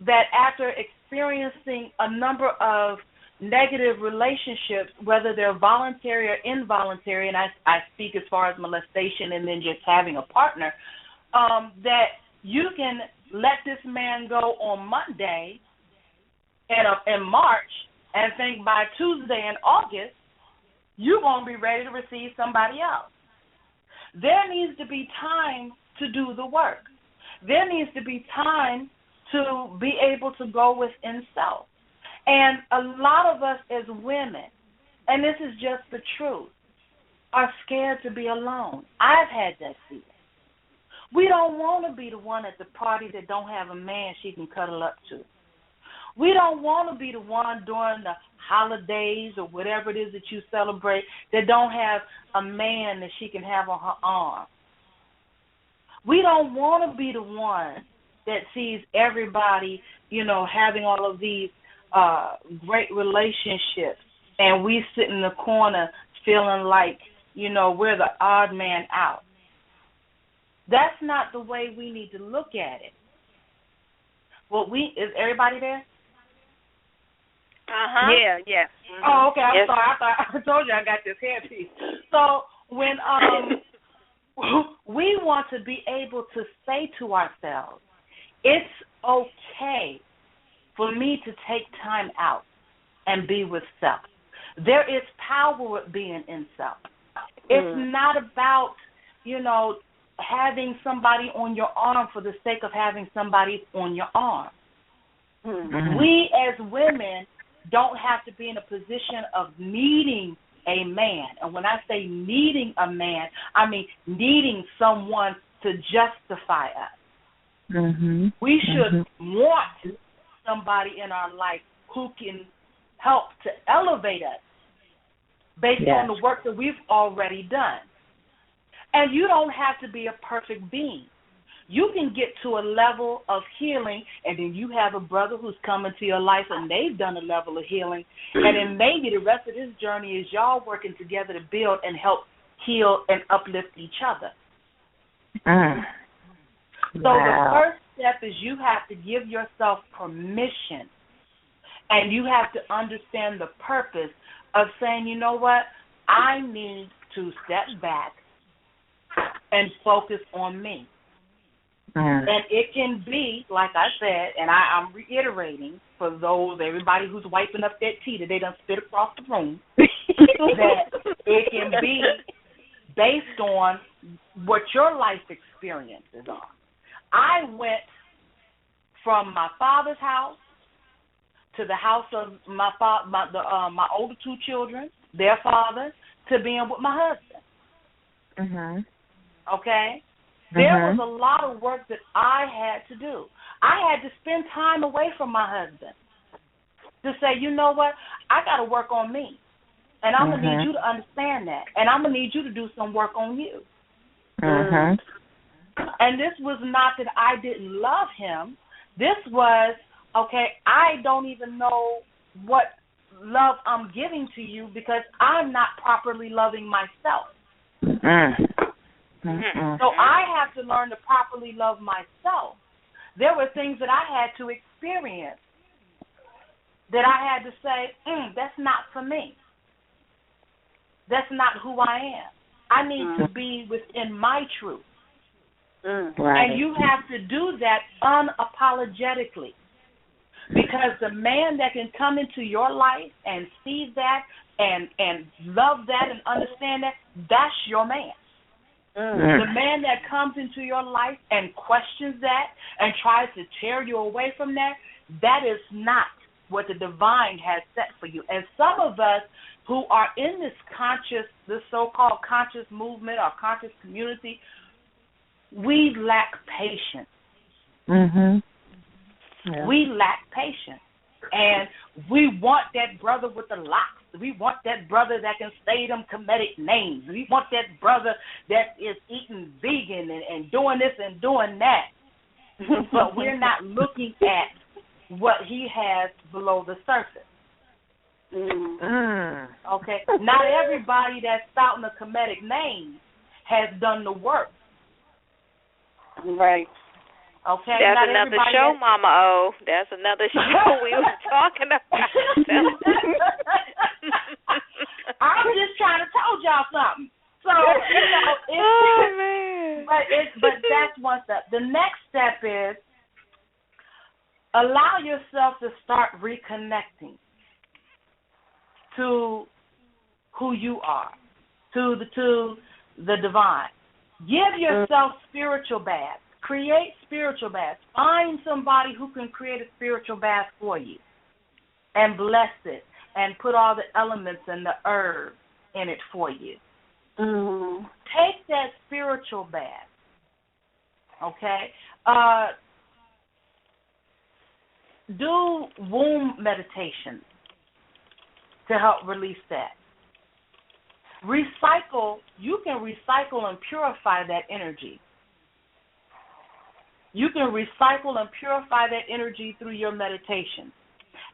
that after experiencing a number of negative relationships, whether they're voluntary or involuntary, and I speak as far as molestation and then just having a partner, that you can let this man go on Monday in March and think by Tuesday in August, you're going to be ready to receive somebody else. There needs to be time to do the work. There needs to be time to be able to go within self. And a lot of us as women, and this is just the truth, are scared to be alone. I've had that feeling. We don't want to be the one at the party that don't have a man she can cuddle up to. We don't want to be the one during the holidays or whatever it is that you celebrate that don't have a man that she can have on her arm. We don't want to be the one that sees everybody, having all of these great relationships and we sit in the corner feeling like, we're the odd man out. That's not the way we need to look at it. Is everybody there? Yeah. Oh, okay. I'm sorry. I told you I got this hairpiece. So when we want to be able to say to ourselves, it's okay for me to take time out and be with self. There is power with being in self. It's not about, having somebody on your arm for the sake of having somebody on your arm. We as women don't have to be in a position of needing a man. And when I say needing a man, I mean needing someone to justify us. We should want somebody in our life who can help to elevate us. based on the work that we've already done. And you don't have to be a perfect being. You can get to a level of healing, and then you have a brother who's come into your life and they've done a level of healing, and then maybe the rest of this journey is y'all working together to build and help heal and uplift each other. So the first step is you have to give yourself permission, and you have to understand the purpose of saying, you know what, I need to step back and focus on me. And it can be, like I said, and I'm reiterating for everybody who's wiping up that tea that they done spit across the room, that it can be based on what your life experiences are. I went from my father's house to the house of my older two children, their father, to being with my husband. Okay? There was a lot of work that I had to do. I had to spend time away from my husband to say, you know what, I got to work on me. And I'm going to need you to understand that. And I'm going to need you to do some work on you. And this was not that I didn't love him. This was, okay, I don't even know what love I'm giving to you because I'm not properly loving myself. So I have to learn to properly love myself. There were things that I had to experience that I had to say, that's not for me. That's not who I am. I need to be within my truth. And you have to do that unapologetically, because the man that can come into your life and see that and love that and understand that, that's your man. The man that comes into your life and questions that and tries to tear you away from that, that is not what the divine has set for you. And some of us who are in this so-called conscious movement or conscious community, we lack patience. We lack patience. And we want that brother with the locks. We want that brother that can say them Kemetic names. We want that brother that is eating vegan and doing this and doing that. But we're not looking at what he has below the surface. Okay? Not everybody that's spouting a Kemetic name has done the work. Right. Okay. That's not another show, Mama O. That's another show we were talking about. I'm just trying to tell y'all something. So, man. But that's one step. The next step is allow yourself to start reconnecting to who you are, to the divine. Give yourself spiritual baths. Create spiritual baths. Find somebody who can create a spiritual bath for you and bless it and put all the elements and the herbs in it for you. Take that spiritual bath, okay? Do womb meditation to help release that. Recycle. You can recycle and purify that energy. You can recycle and purify that energy through your meditation.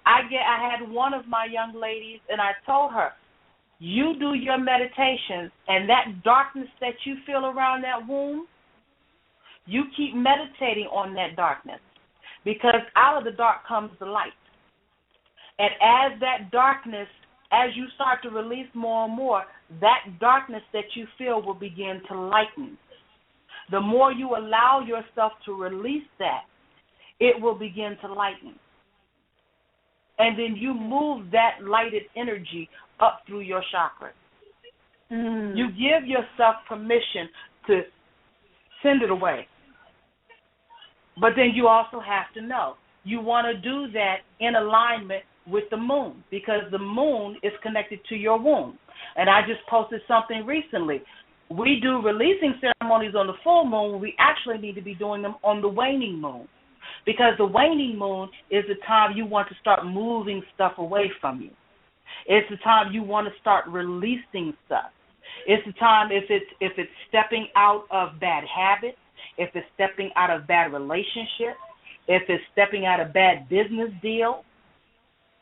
I had one of my young ladies, and I told her, you do your meditations, and that darkness that you feel around that womb, you keep meditating on that darkness, because out of the dark comes the light. And as that darkness, as you start to release more and more, that darkness that you feel will begin to lighten. The more you allow yourself to release that, it will begin to lighten. And then you move that lighted energy up through your chakras. You give yourself permission to send it away. But then you also have to know, you want to do that in alignment with the moon, because the moon is connected to your womb. And I just posted something recently. We do releasing ceremonies on the full moon. We actually need to be doing them on the waning moon, because the waning moon is the time you want to start moving stuff away from you. It's the time you want to start releasing stuff. It's the time if it's stepping out of bad habits, if it's stepping out of bad relationships, if it's stepping out of bad business deals,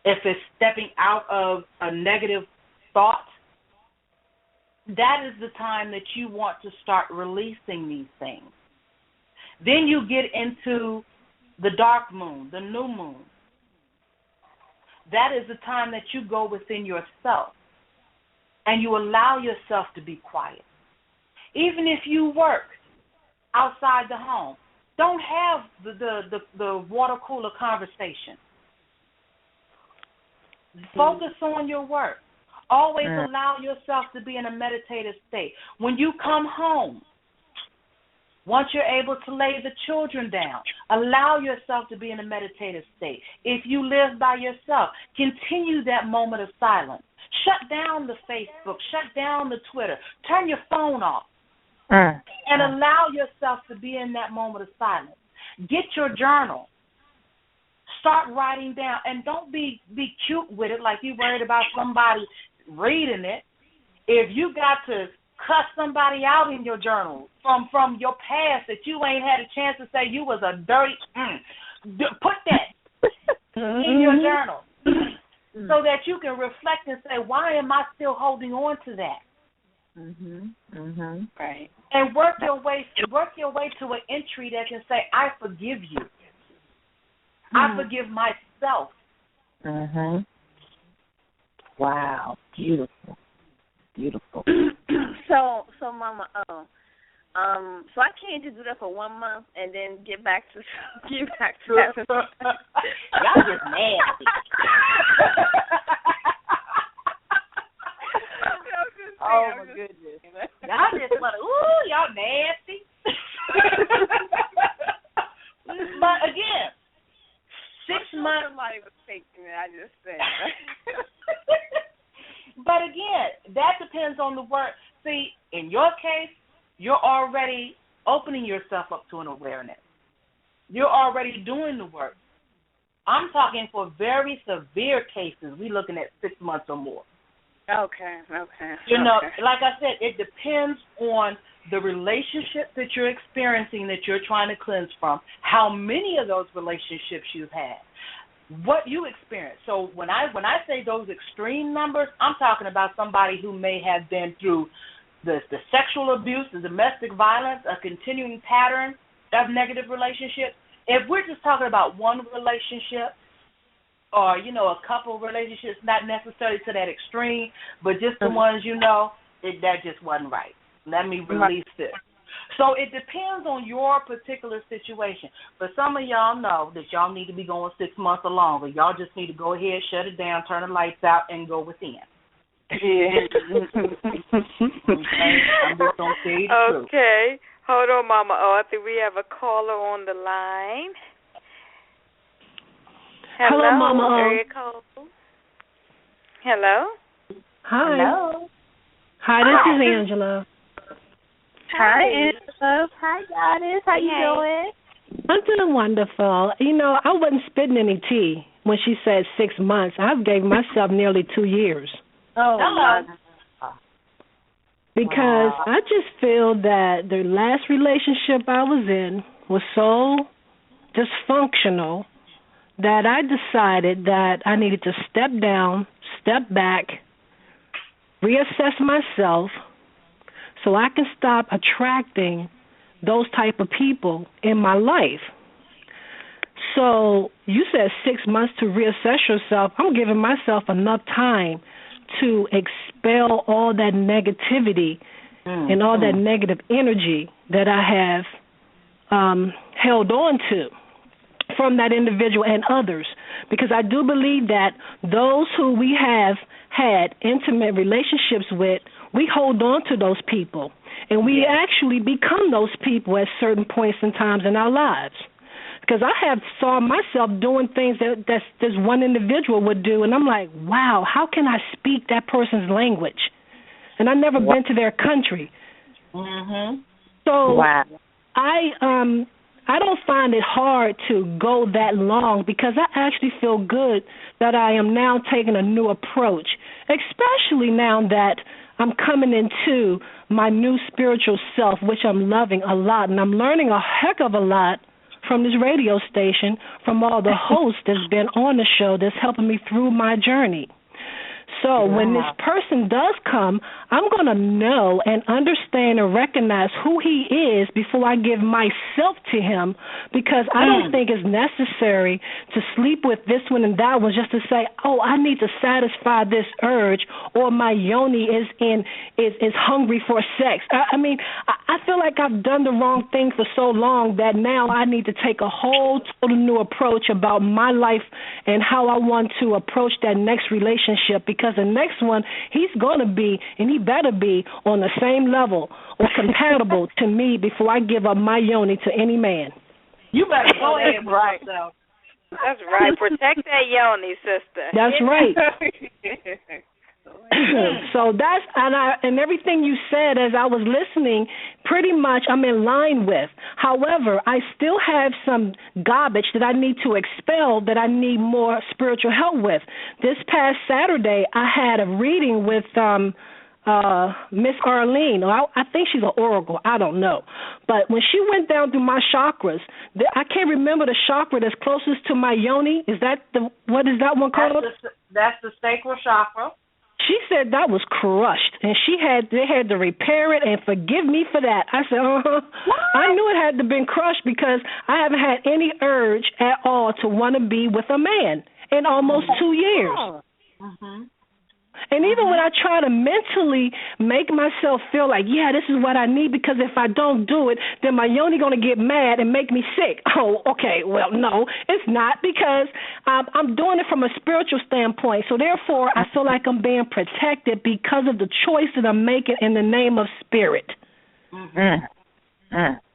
if it's stepping out of a negative thought. That is the time that you want to start releasing these things. Then you get into the dark moon, the new moon. That is the time that you go within yourself and you allow yourself to be quiet. Even if you work outside the home, don't have the water cooler conversation. Focus on your work. Always allow yourself to be in a meditative state. When you come home, once you're able to lay the children down, allow yourself to be in a meditative state. If you live by yourself, continue that moment of silence. Shut down the Facebook, shut down the Twitter, turn your phone off, and allow yourself to be in that moment of silence. Get your journal. Start writing down, and don't be cute with it like you're worried about somebody reading it. If you got to cuss somebody out in your journal from your past that you ain't had a chance to say you was a dirty, put that in your journal so that you can reflect and say, why am I still holding on to that? Right. And work your way to an entry that can say, I forgive you. I forgive myself. Wow. Beautiful. Beautiful. So Mama O, so I can't just do that for 1 month and then get back to that. Y'all just nasty. Oh my goodness. Y'all just want to, y'all nasty. But again, 6 months. Somebody was thinking that I just said. But again, that depends on the work. See, in your case, you're already opening yourself up to an awareness. You're already doing the work. I'm talking for very severe cases. We're looking at 6 months or more. Okay. You know, like I said, it depends on the relationship that you're experiencing that you're trying to cleanse from, how many of those relationships you've had, what you experience. So when I say those extreme numbers, I'm talking about somebody who may have been through the sexual abuse, the domestic violence, a continuing pattern of negative relationships. If we're just talking about one relationship or, you know, a couple relationships, not necessarily to that extreme, but just the ones, you know, that just wasn't right. Let me release this. So it depends on your particular situation. But some of y'all know that y'all need to be going 6 months or longer. Y'all just need to go ahead, shut it down, turn the lights out, and go within. Yeah. Okay? I'm just going to tell you the truth. Okay. Hold on, Mama. Oh, I think we have a caller on the line. Hello, Mama. Area code. Hello. Hi. Hello. Hi, this is Angela. Hi, Angela. Hi, Goddess. How you doing? I'm doing wonderful. You know, I wasn't spitting any tea when she said 6 months. I gave myself nearly 2 years. Oh, hello. Because I just feel that the last relationship I was in was so dysfunctional that I decided that I needed to step down, step back, reassess myself so I can stop attracting those type of people in my life. So you said 6 months to reassess yourself. I'm giving myself enough time to expel all that negativity and all that negative energy that I have held on to from that individual and others, because I do believe that those who we have had intimate relationships with, we hold on to those people, and we actually become those people at certain points in times in our lives. Because I have saw myself doing things that this one individual would do, and I'm like, wow, how can I speak that person's language? And I've never been to their country. So I don't find it hard to go that long because I actually feel good that I am now taking a new approach especially now that I'm coming into my new spiritual self, which I'm loving a lot, and I'm learning a heck of a lot from this radio station, from all the hosts that's been on the show that's helping me through my journey. So when this person does come, I'm going to know and understand and recognize who he is before I give myself to him, because I don't think it's necessary to sleep with this one and that one just to say, oh, I need to satisfy this urge, or my yoni is hungry for sex. I mean, I feel like I've done the wrong thing for so long that now I need to take a whole total new approach about my life and how I want to approach that next relationship, because the next one, he's going to be, and he better be, on the same level or compatible to me before I give up my yoni to any man. You better go ahead with yourself. That's right. Protect that yoni, sister. That's right. So that's, and everything you said as I was listening, pretty much I'm in line with. However, I still have some garbage that I need to expel, that I need more spiritual help with. This past Saturday, I had a reading with Miss Arlene. I think she's an oracle. I don't know. But when she went down through my chakras, I can't remember the chakra that's closest to my yoni. What is that one called? That's the sacral chakra. She said that was crushed, and they had to repair it, and forgive me for that. I said, I knew it had to been crushed because I haven't had any urge at all to want to be with a man in almost 2 years. Mm-hmm. And even when I try to mentally make myself feel like, yeah, this is what I need, because if I don't do it, then my yoni going to get mad and make me sick. Oh, okay, well, no, it's not, because I'm doing it from a spiritual standpoint. So therefore, I feel like I'm being protected because of the choice that I'm making in the name of spirit. Mm-hmm.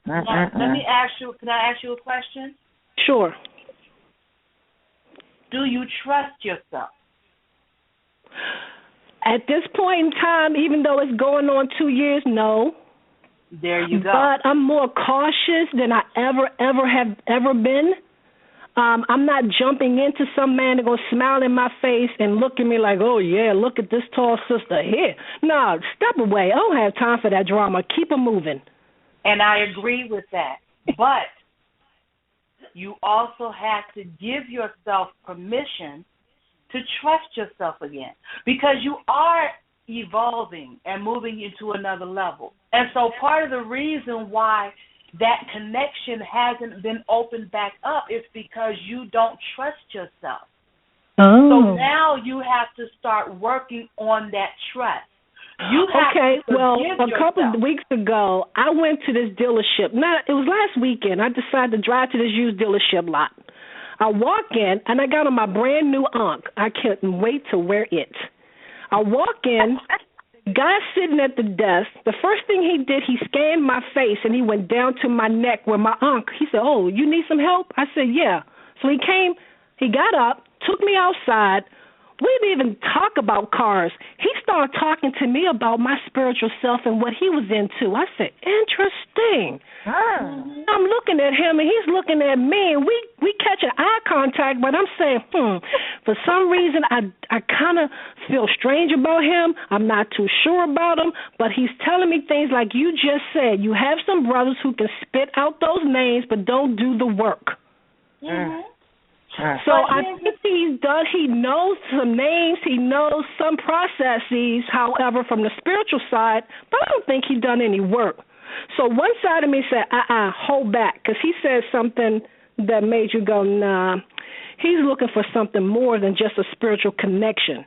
Now, let me ask you, can I ask you a question? Sure. Do you trust yourself? At this point in time, even though it's going on 2 years, no. There you go. But I'm more cautious than I ever been. I'm not jumping into some man that's going to smile in my face and look at me like, oh, yeah, look at this tall sister here. No, step away. I don't have time for that drama. Keep it moving. And I agree with that. But you also have to give yourself permission to trust yourself again, because you are evolving and moving into another level. And so part of the reason why that connection hasn't been opened back up is because you don't trust yourself. Oh. So now you have to start working on that trust. You have to a couple of weeks ago, I went to this dealership. It was last weekend. I decided to drive to this used dealership lot. I walk in, and I got on my brand-new Ankh. I couldn't wait to wear it. I walk in, the guy sitting at the desk, the first thing he did, he scanned my face, and he went down to my neck where my Ankh. He said, oh, you need some help? I said, yeah. So he came, he got up, took me outside. We didn't even talk about cars. He started talking to me about my spiritual self and what he was into. I said, interesting. I'm looking at him, and he's looking at me, and we catch an eye contact, but I'm saying, for some reason, I kind of feel strange about him. I'm not too sure about him, but he's telling me things like you just said. You have some brothers who can spit out those names but don't do the work. Mm-hmm. So I think he knows some names, he knows some processes, however, from the spiritual side, but I don't think he's done any work. So one side of me said, hold back, because he said something that made you go, nah. He's looking for something more than just a spiritual connection.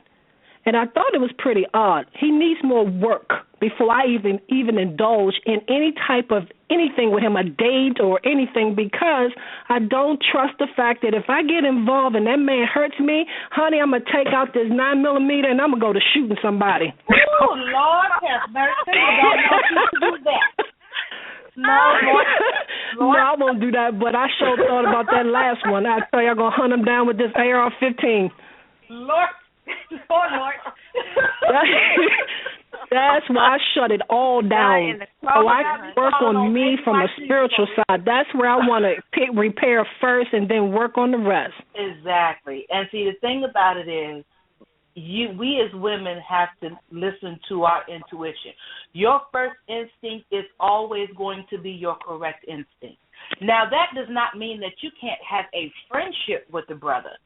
And I thought it was pretty odd. He needs more work before I even indulge in any type of anything with him, a date or anything, because I don't trust the fact that if I get involved and that man hurts me, honey, I'm going to take out this 9mm and I'm going to go to shooting somebody. Oh, Lord have mercy. I don't want you to do that. No, Lord. No, I won't do that, but I sure thought about that last one. I tell you, I'm going to hunt him down with this AR-15. Lord. Oh, Lord. That's why I shut it all down. So I work on me from a spiritual side. That's where I want to repair first and then work on the rest. Exactly. And see, the thing about it is, we as women have to listen to our intuition. Your first instinct is always going to be your correct instinct. Now, that does not mean that you can't have a friendship with the brother,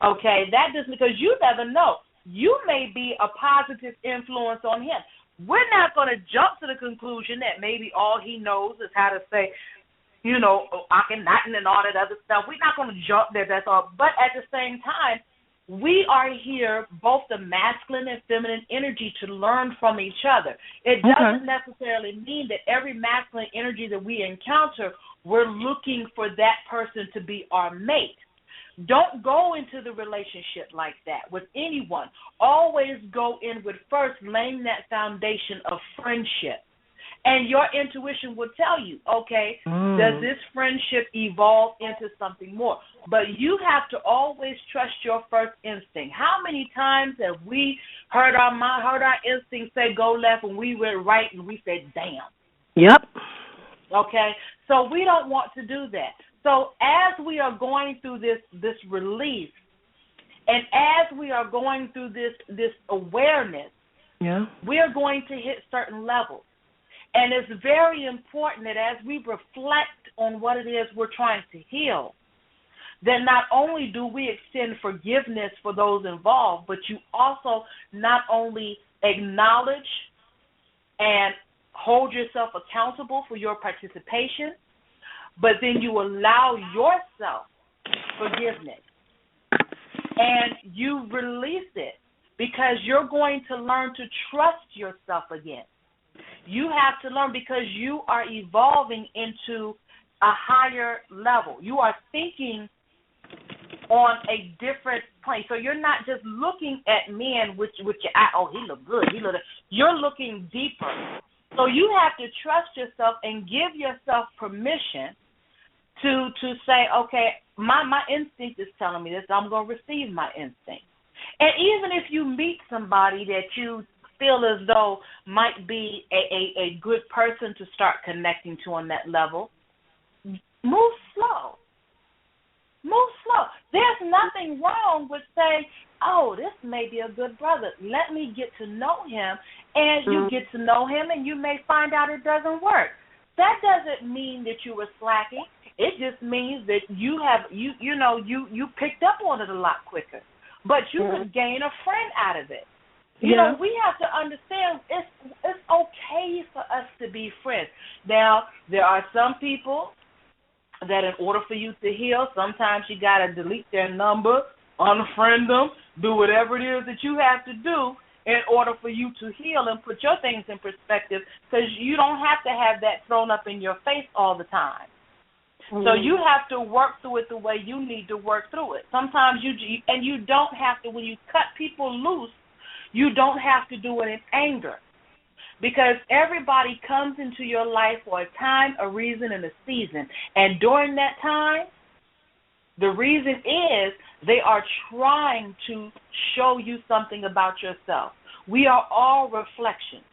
okay? That doesn't, because you never know. You may be a positive influence on him. We're not going to jump to the conclusion that maybe all he knows is how to say, Akhenaten and all that other stuff. We're not going to jump there, that's all. But at the same time, we are here, both the masculine and feminine energy, to learn from each other. It doesn't necessarily mean that every masculine energy that we encounter, we're looking for that person to be our mate. Don't go into the relationship like that with anyone. Always go in with first laying that foundation of friendship. And your intuition will tell you, okay, does this friendship evolve into something more? But you have to always trust your first instinct. How many times have we heard our instinct say go left and we went right and we said, damn. Yep. Okay, so we don't want to do that. So as we are going through this release, and as we are going through this awareness, we are going to hit certain levels. And it's very important that as we reflect on what it is we're trying to heal, that not only do we extend forgiveness for those involved, but you also not only acknowledge and hold yourself accountable for your participation, but then you allow yourself forgiveness. And you release it because you're going to learn to trust yourself again. You have to learn because you are evolving into a higher level. You are thinking on a different plane. So you're not just looking at men with your eye, oh, he look good. You're looking deeper. So you have to trust yourself and give yourself permission to say, okay, my instinct is telling me this. I'm going to receive my instinct. And even if you meet somebody that you feel as though might be a good person to start connecting to on that level, move slow. Move slow. There's nothing wrong with saying, oh, this may be a good brother. Let me get to know him. And you get to know him, and you may find out it doesn't work. That doesn't mean that you were slacking. It just means that you picked up on it a lot quicker. But you could gain a friend out of it. You know, we have to understand it's okay for us to be friends. Now, there are some people that in order for you to heal, sometimes you got to delete their number, unfriend them, do whatever it is that you have to do in order for you to heal and put your things in perspective, because you don't have to have that thrown up in your face all the time. So you have to work through it the way you need to work through it. Sometimes you don't have to, when you cut people loose, you don't have to do it in anger, because everybody comes into your life for a time, a reason, and a season. And during that time, the reason is they are trying to show you something about yourself. We are all reflections.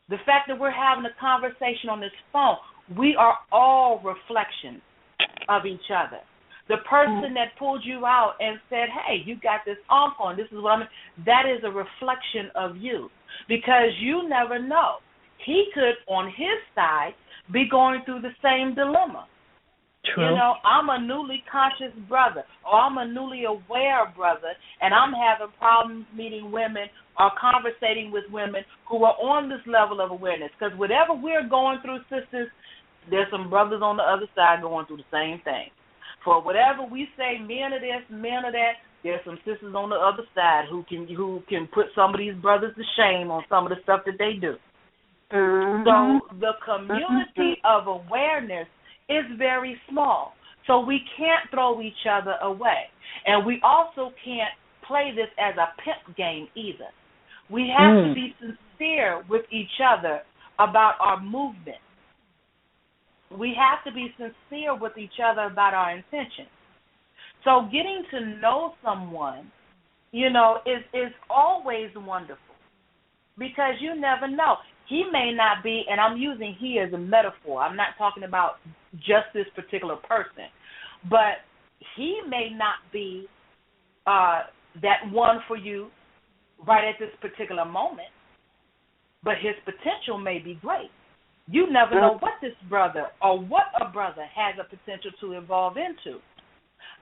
The fact that we're having a conversation on this phone, we are all reflections of each other. The person that pulled you out and said, hey, you got this off on, this is what I'm, that is a reflection of you, because you never know. He could, on his side, be going through the same dilemma. True. You know, I'm a newly conscious brother, or I'm a newly aware brother, and I'm having problems meeting women or conversating with women who are on this level of awareness. Because whatever we're going through, sisters, there's some brothers on the other side going through the same thing. For whatever we say, men of this, men of that, there's some sisters on the other side who can put some of these brothers to shame on some of the stuff that they do. So the community of awareness is very small. So we can't throw each other away. And we also can't play this as a pimp game either. We have to be sincere with each other about our movement. We have to be sincere with each other about our intentions. So getting to know someone, you know, is always wonderful, because you never know. He may not be, and I'm using he as a metaphor. I'm not talking about just this particular person, but he may not be that one for you right at this particular moment, but his potential may be great. You never know what this brother or what a brother has a potential to evolve into.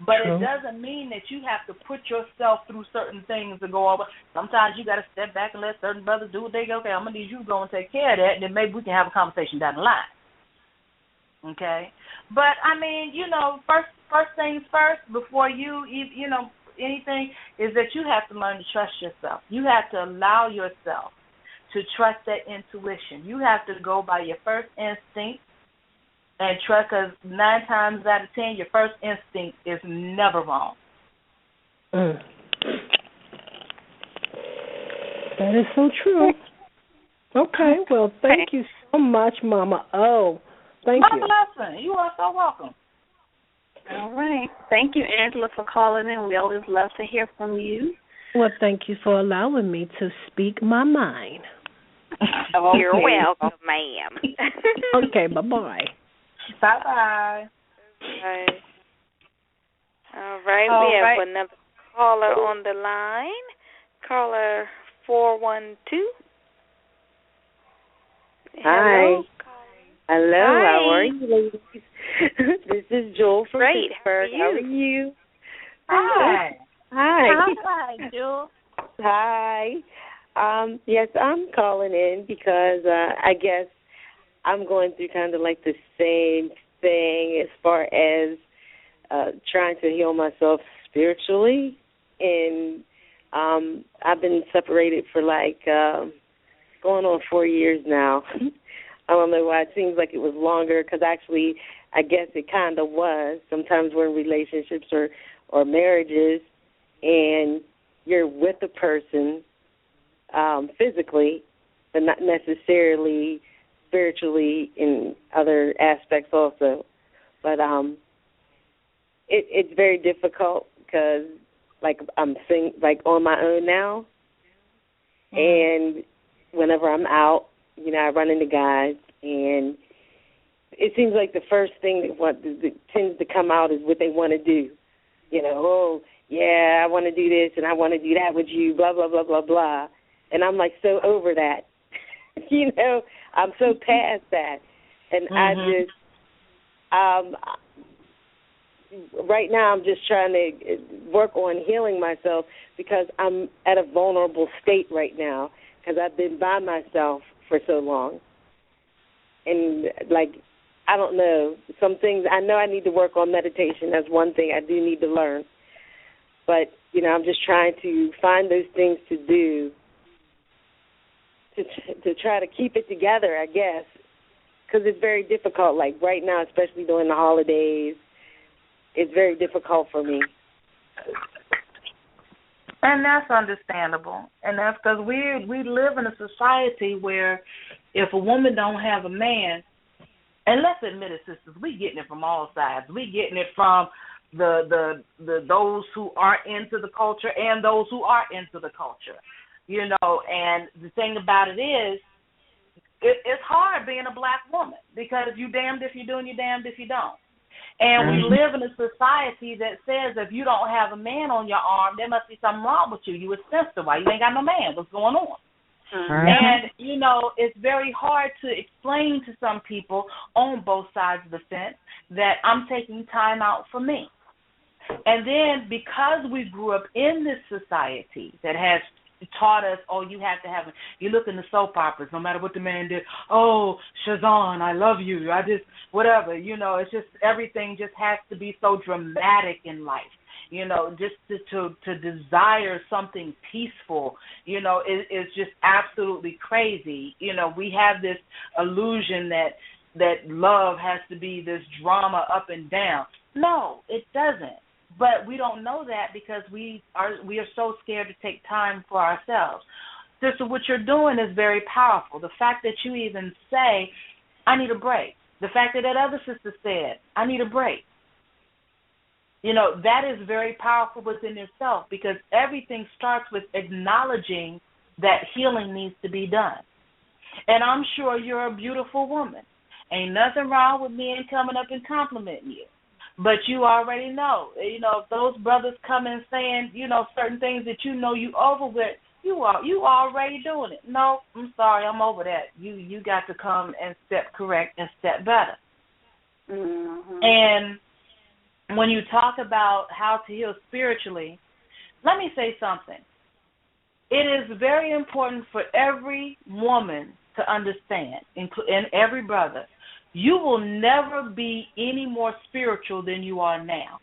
But it doesn't mean that you have to put yourself through certain things to go over. Sometimes you got to step back and let certain brothers do what they go. Okay, I'm going to need you to go and take care of that, and then maybe we can have a conversation down the line. Okay? But, I mean, first things first, before anything, is that you have to learn to trust yourself. You have to allow yourself to trust that intuition. You have to go by your first instinct and trust, because 9 times out of 10, your first instinct is never wrong. That is so true. Okay, well, thank you so much, Mama O. Thank you. My blessing. You are so welcome. All right. Thank you, Angela, for calling in. We always love to hear from you. Well, thank you for allowing me to speak my mind. Okay. You're welcome, ma'am. Okay, bye-bye. Bye-bye. Bye. All right, we have another caller on the line. Caller 412. Hi. Hello, Hi. How are you, ladies? This is Joel from Pittsburgh. How are you? Hi. Hi. Hi, Jewel. Hi. Yes, I'm calling in because I guess I'm going through kind of like the same thing as far as trying to heal myself spiritually. And I've been separated for like going on 4 years now. I don't know why. It seems like it was longer because actually I guess it kind of was. Sometimes we're in relationships or marriages and you're with a person physically, but not necessarily spiritually in other aspects also. But it's very difficult because, like, I'm on my own now, and whenever I'm out, I run into guys, and it seems like the first thing that tends to come out is what they want to do. Oh, yeah, I want to do this, and I want to do that with you, blah, blah, blah, blah, blah. And I'm, like, so over that. I'm so past that. And I just, right now I'm just trying to work on healing myself because I'm at a vulnerable state right now because I've been by myself for so long. And, like, I don't know, some things, I know I need to work on meditation. That's one thing I do need to learn. But, I'm just trying to find those things to do to try to keep it together, I guess, because it's very difficult. Like right now, especially during the holidays, it's very difficult for me. And that's understandable. And that's because we live in a society where if a woman don't have a man, and let's admit it, sisters, we getting it from all sides. We getting it from the those who aren't into the culture and those who are into the culture. And the thing about it is, it's hard being a black woman because you damned if you do and you damned if you don't. And we live in a society that says if you don't have a man on your arm, there must be something wrong with you. You a sister. Why you ain't got no man? What's going on? And, it's very hard to explain to some people on both sides of the fence that I'm taking time out for me. And then because we grew up in this society that has taught us, you have to have, you look in the soap operas, no matter what the man did, Shazan, I love you, I just, whatever, it's just, everything just has to be so dramatic in life, just to desire something peaceful, is just absolutely crazy. We have this illusion that love has to be this drama up and down. No, it doesn't. But we don't know that because we are so scared to take time for ourselves. Sister, what you're doing is very powerful. The fact that you even say, I need a break. The fact that other sister said, I need a break. That is very powerful within yourself because everything starts with acknowledging that healing needs to be done. And I'm sure you're a beautiful woman. Ain't nothing wrong with men coming up and complimenting you. But you already know, if those brothers come in saying, certain things that you over with, You already doing it. No, I'm sorry, I'm over that. You got to come and step correct and step better. Mm-hmm. And when you talk about how to heal spiritually, let me say something. It is very important for every woman to understand, and every brother, you will never be any more spiritual than you are now.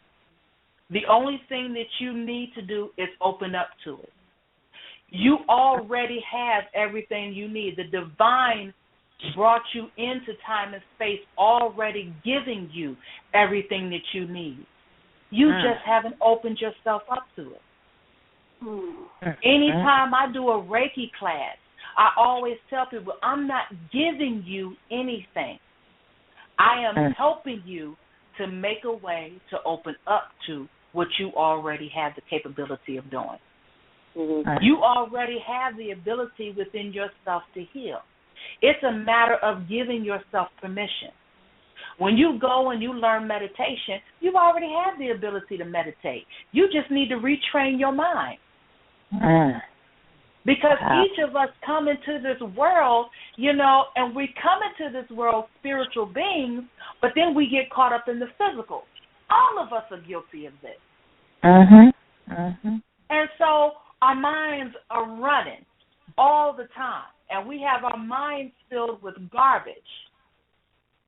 The only thing that you need to do is open up to it. You already have everything you need. The divine brought you into time and space already giving you everything that you need. You just haven't opened yourself up to it. Anytime I do a Reiki class, I always tell people, I'm not giving you anything. I am helping you to make a way to open up to what you already have the capability of doing. You already have the ability within yourself to heal. It's a matter of giving yourself permission. When you go and you learn meditation, you already have the ability to meditate. You just need to retrain your mind. Because each of us come into this world, and we come into this world spiritual beings, but then we get caught up in the physical. All of us are guilty of this. And so our minds are running all the time, and we have our minds filled with garbage.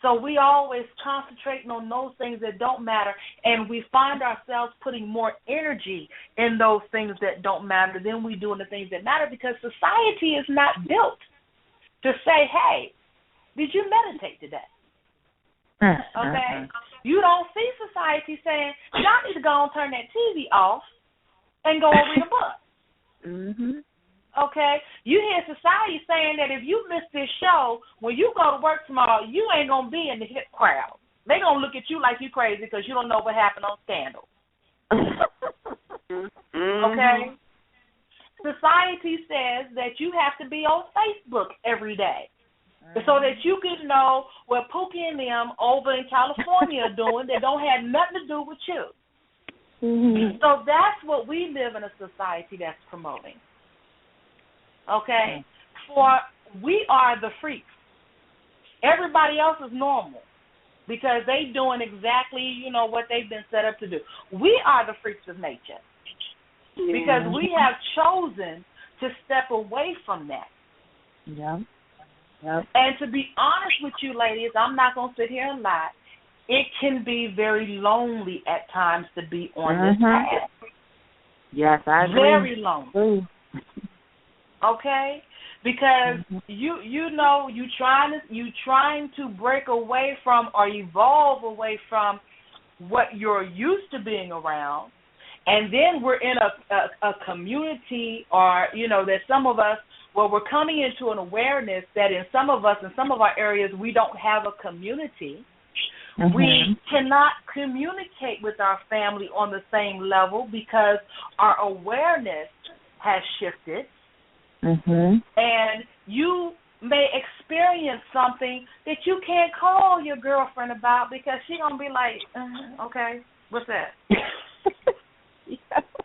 So we always concentrating on those things that don't matter, and we find ourselves putting more energy in those things that don't matter than we do in the things that matter, because society is not built to say, hey, did you meditate today? Okay? You don't see society saying, y'all need to go and turn that TV off and go and read a book. Okay? You hear society saying that if you miss this show, when you go to work tomorrow, you ain't going to be in the hip crowd. They're going to look at you like you crazy because you don't know what happened on Scandal. Okay? Society says that you have to be on Facebook every day so that you can know what Pookie and them over in California are doing that don't have nothing to do with you. So that's what we live in, a society that's promoting. Okay? For we are the freaks. Everybody else is normal because they doing exactly, what they've been set up to do. We are the freaks of nature because we have chosen to step away from that. And to be honest with you, ladies, I'm not going to sit here and lie. It can be very lonely at times to be on this path. Yes, I agree. Very lonely. Okay? Because you trying to break away from or evolve away from what you're used to being around, and then we're in a community, or that some of us, we're coming into an awareness that in some of our areas we don't have a community. We cannot communicate with our family on the same level because our awareness has shifted. And you may experience something that you can't call your girlfriend about because she's going to be like, okay, what's that?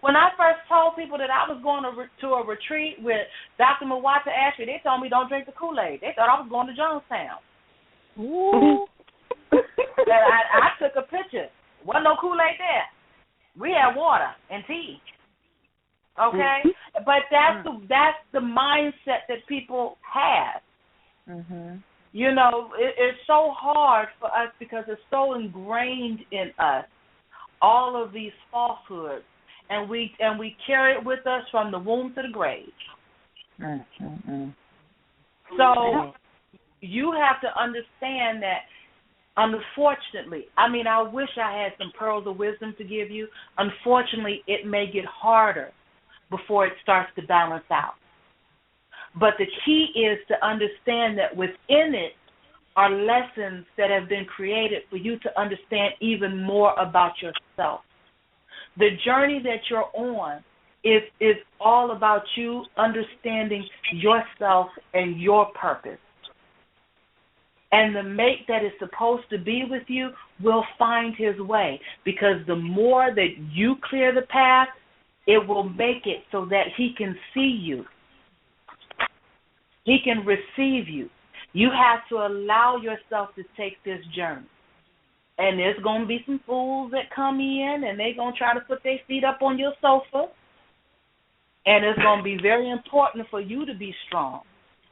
When I first told people that I was going to a retreat with Dr. Mawata Ashley, they told me don't drink the Kool-Aid. They thought I was going to Jonestown. And I took a picture. Wasn't no Kool-Aid there. We had water and tea. Okay? But that's the mindset that people have. It's so hard for us because it's so ingrained in us, all of these falsehoods, and we carry it with us from the womb to the grave. So you have to understand that, unfortunately, I wish I had some pearls of wisdom to give you. Unfortunately, it may get harder before it starts to balance out. But the key is to understand that within it are lessons that have been created for you to understand even more about yourself. The journey that you're on is all about you understanding yourself and your purpose. And the mate that is supposed to be with you will find his way, because the more that you clear the path, it will make it so that he can see you He can receive you. You have to allow yourself to take this journey. And there's going to be some fools that come in, and they're going to try to put their feet up on your sofa. And it's going to be very important for you to be strong,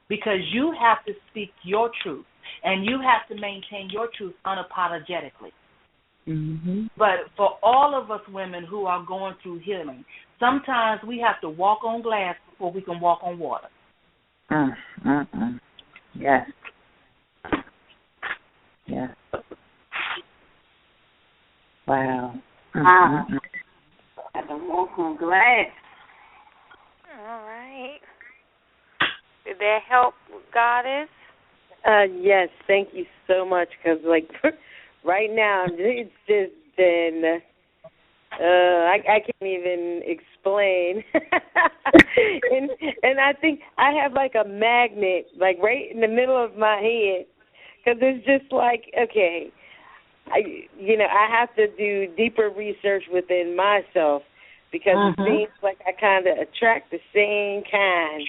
because you have to speak your truth, and you have to maintain your truth unapologetically. Mm-hmm. But for all of us women who are going through healing, sometimes we have to walk on glass before we can walk on water. Yes. Yes. Wow. I'm glad. All right. Did that help, Goddess? Yes, thank you so much, because, like, right now, it's just been, I can't even explain. and I think I have, like, a magnet, like, right in the middle of my head, because it's just like, okay, I have to do deeper research within myself, because it seems like I kind of attract the same kind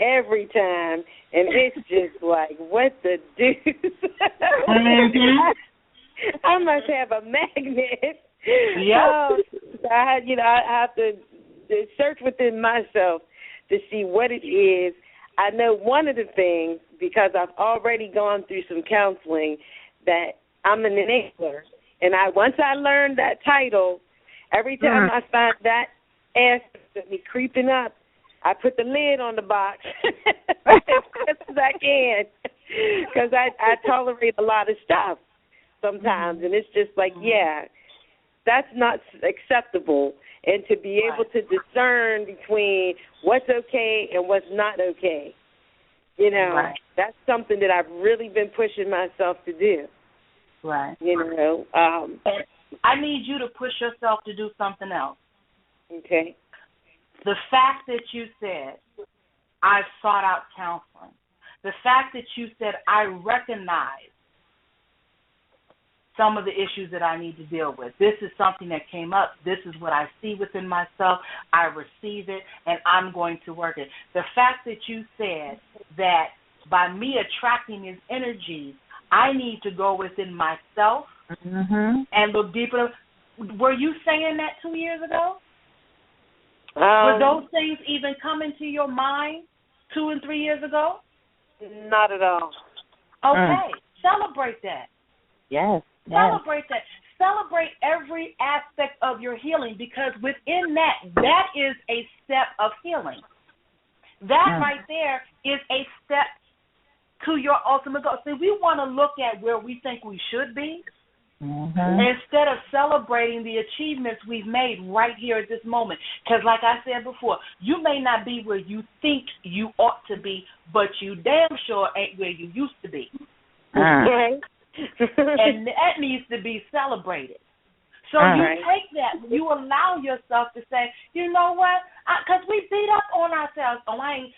every time, and it's just like, what the deuce? I must have a magnet. Yeah. I have to search within myself to see what it is. I know one of the things, because I've already gone through some counseling, that I'm an enabler, and once I learned that title, every time I find that aspect of me creeping up, I put the lid on the box as best as I can, because I tolerate a lot of stuff sometimes, and it's just like, yeah, that's not acceptable. And to be able to discern between what's okay and what's not okay, that's something that I've really been pushing myself to do. Right. I need you to push yourself to do something else. Okay. The fact that you said, I've sought out counseling, the fact that you said, I recognize some of the issues that I need to deal with. This is something that came up. This is what I see within myself. I receive it, and I'm going to work it. The fact that you said that by me attracting these energies, I need to go within myself and look deeper. Were you saying that 2 years ago? Were those things even coming to your mind 2 and 3 years ago? Not at all. Okay. Celebrate that. Yes. Celebrate that. Celebrate every aspect of your healing, because within that is a step of healing. That right there is a step to your ultimate goal. See, we want to look at where we think we should be instead of celebrating the achievements we've made right here at this moment. Because like I said before, you may not be where you think you ought to be, but you damn sure ain't where you used to be. And that needs to be celebrated. So you take that, you allow yourself to say, you know what, because we beat up on ourselves. Oh, I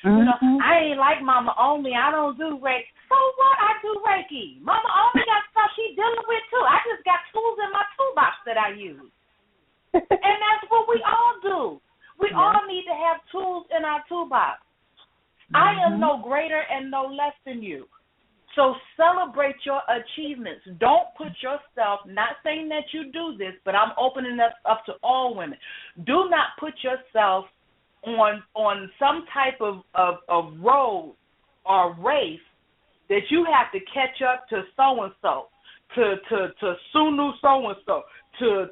ain't like Mama Omi. I don't do Reiki. So what? I do Reiki. Mama Omi got stuff she dealing with too. I just got tools in my toolbox that I use. And that's what we all do. We all need to have tools in our toolbox. I am no greater and no less than you. So celebrate your achievements. Don't put yourself, not saying that you do this, but I'm opening this up to all women. Do not put yourself on some type of road or race that you have to catch up to so-and-so, to Sunu so-and-so, to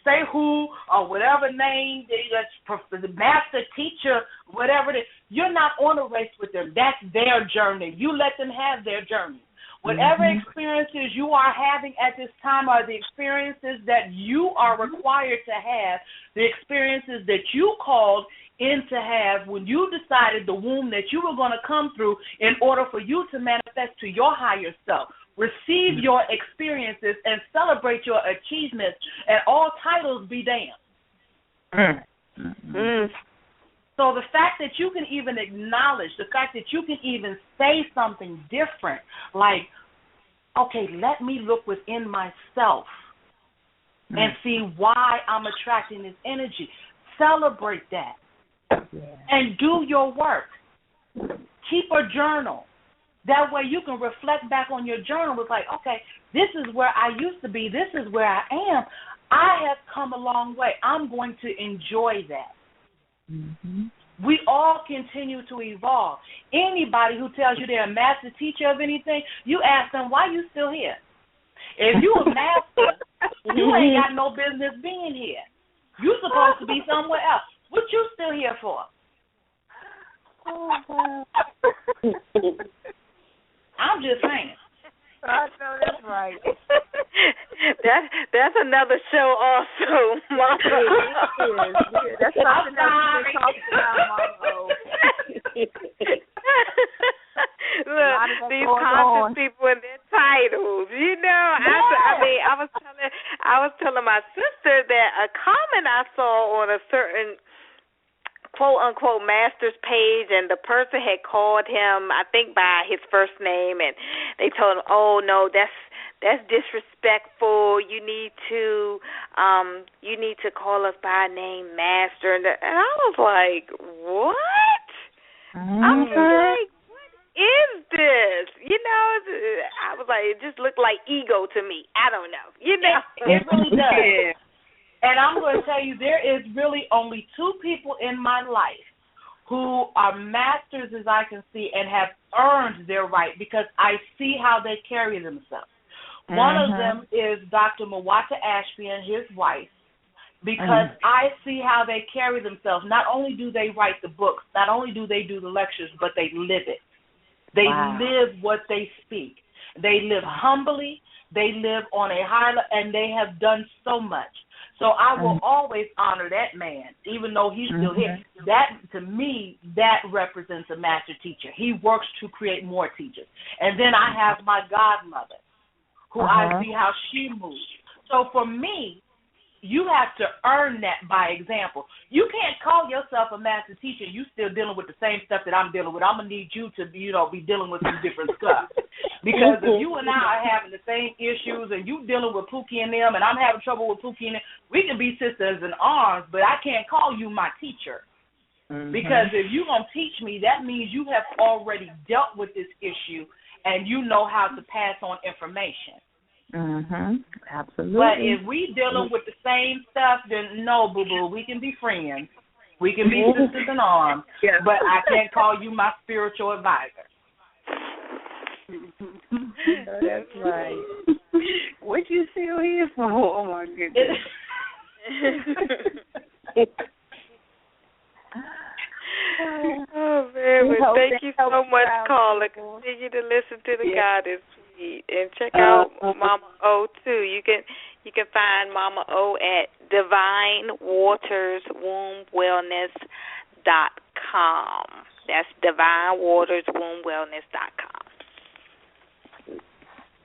Sehu or whatever name, the master teacher, whatever it is. You're not on a race with them. That's their journey. You let them have their journey. Whatever experiences you are having at this time are the experiences that you are required to have, the experiences that you called in to have when you decided the womb that you were going to come through in order for you to manifest to your higher self. Receive your experiences and celebrate your achievements, and all titles be damned. So the fact that you can even acknowledge, the fact that you can even say something different, like, okay, let me look within myself and see why I'm attracting this energy. Celebrate that and do your work. Keep a journal. That way you can reflect back on your journal. It's like, okay, this is where I used to be. This is where I am. I have come a long way. I'm going to enjoy that. Mm-hmm. We all continue to evolve. Anybody who tells you they're a master teacher of anything, you ask them, why you still here? If you a master, you ain't got no business being here. You supposed to be somewhere else. What you still here for? Oh, wow. I'm just saying. I know that's right. That's another show also, Mama. It is. That's something that we've been talking about, Mama. Look, these conscious people and their titles. You know, I was telling my sister that a comment I saw on a certain quote-unquote master's page, and the person had called him, I think, by his first name, and they told him, oh, no, that's disrespectful. You need to call us by name, master. And I was like, what? Mm-hmm. I was like, what is this? You know, I was like, it just looked like ego to me. I don't know. You know? It really does. Yeah. And I'm going to tell you, there is really only two people in my life who are masters, as I can see, and have earned their right because I see how they carry themselves. Mm-hmm. One of them is Dr. Mawata Ashby and his wife, because I see how they carry themselves. Not only do they write the books, not only do they do the lectures, but they live it. They live what they speak. They live humbly. They live on a high level, and they have done so much. So I will always honor that man, even though he's still here. That, to me, that represents a master teacher. He works to create more teachers. And then I have my godmother, who I see how she moves. So for me, you have to earn that by example. You can't call yourself a master teacher. You still dealing with the same stuff that I'm dealing with. I'm going to need you to, be dealing with some different stuff. Because if you and I are having the same issues and you dealing with Pookie and them and I'm having trouble with Pookie and them, we can be sisters in arms, but I can't call you my teacher. Because if you're going to teach me, that means you have already dealt with this issue and you know how to pass on information. Absolutely. But if we dealing with the same stuff, then no, boo-boo, we can be friends. We can be sisters in arms. Yeah. But I can't call you my spiritual advisor. That's right. What you still here for? Oh, my goodness. Oh, man, well, thank you so much, caller. Continue to listen to the Goddess. And check out Mama O too. You can find Mama O at DivineWatersWombWellness.com. That's DivineWatersWombWellness.com.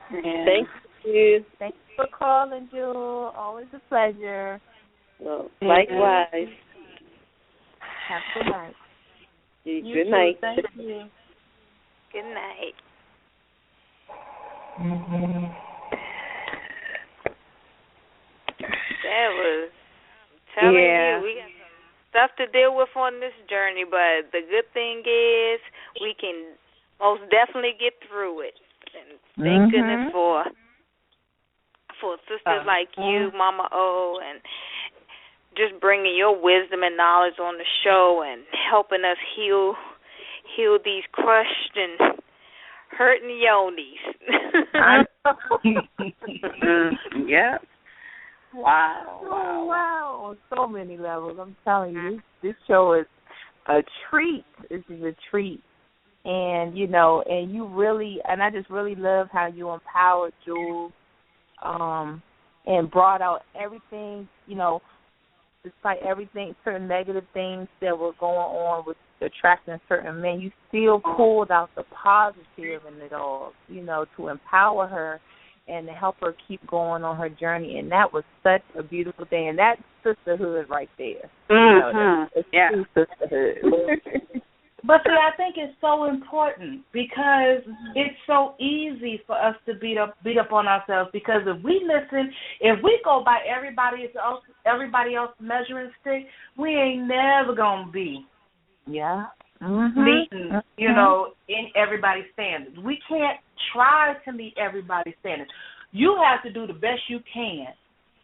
Thank you. Thank you for calling, Jewel. Always a pleasure. Well, likewise. Have a good night. Good night. Thank you. Good night. That was telling you, we got some stuff to deal with on this journey, but the good thing is we can most definitely get through it. And thank goodness for sisters like you, Mama O, and just bringing your wisdom and knowledge on the show and helping us heal these crushed and hurting yonis. Yeah. Wow. Oh, wow. On so many levels. I'm telling you, this show is a treat. This is a treat. And, and you really, and I just really love how you empowered Jules and brought out everything, despite everything, certain negative things that were going on with attracting certain men, you still pulled out the positive in it all, to empower her and to help her keep going on her journey. And that was such a beautiful thing. And that's sisterhood right there. True sisterhood. But see, I think it's so important because it's so easy for us to beat up on ourselves, because if we go by everybody else measuring stick, we ain't never gonna be. Yeah. meeting, you know, in everybody's standards. We can't try to meet everybody's standards. You have to do the best you can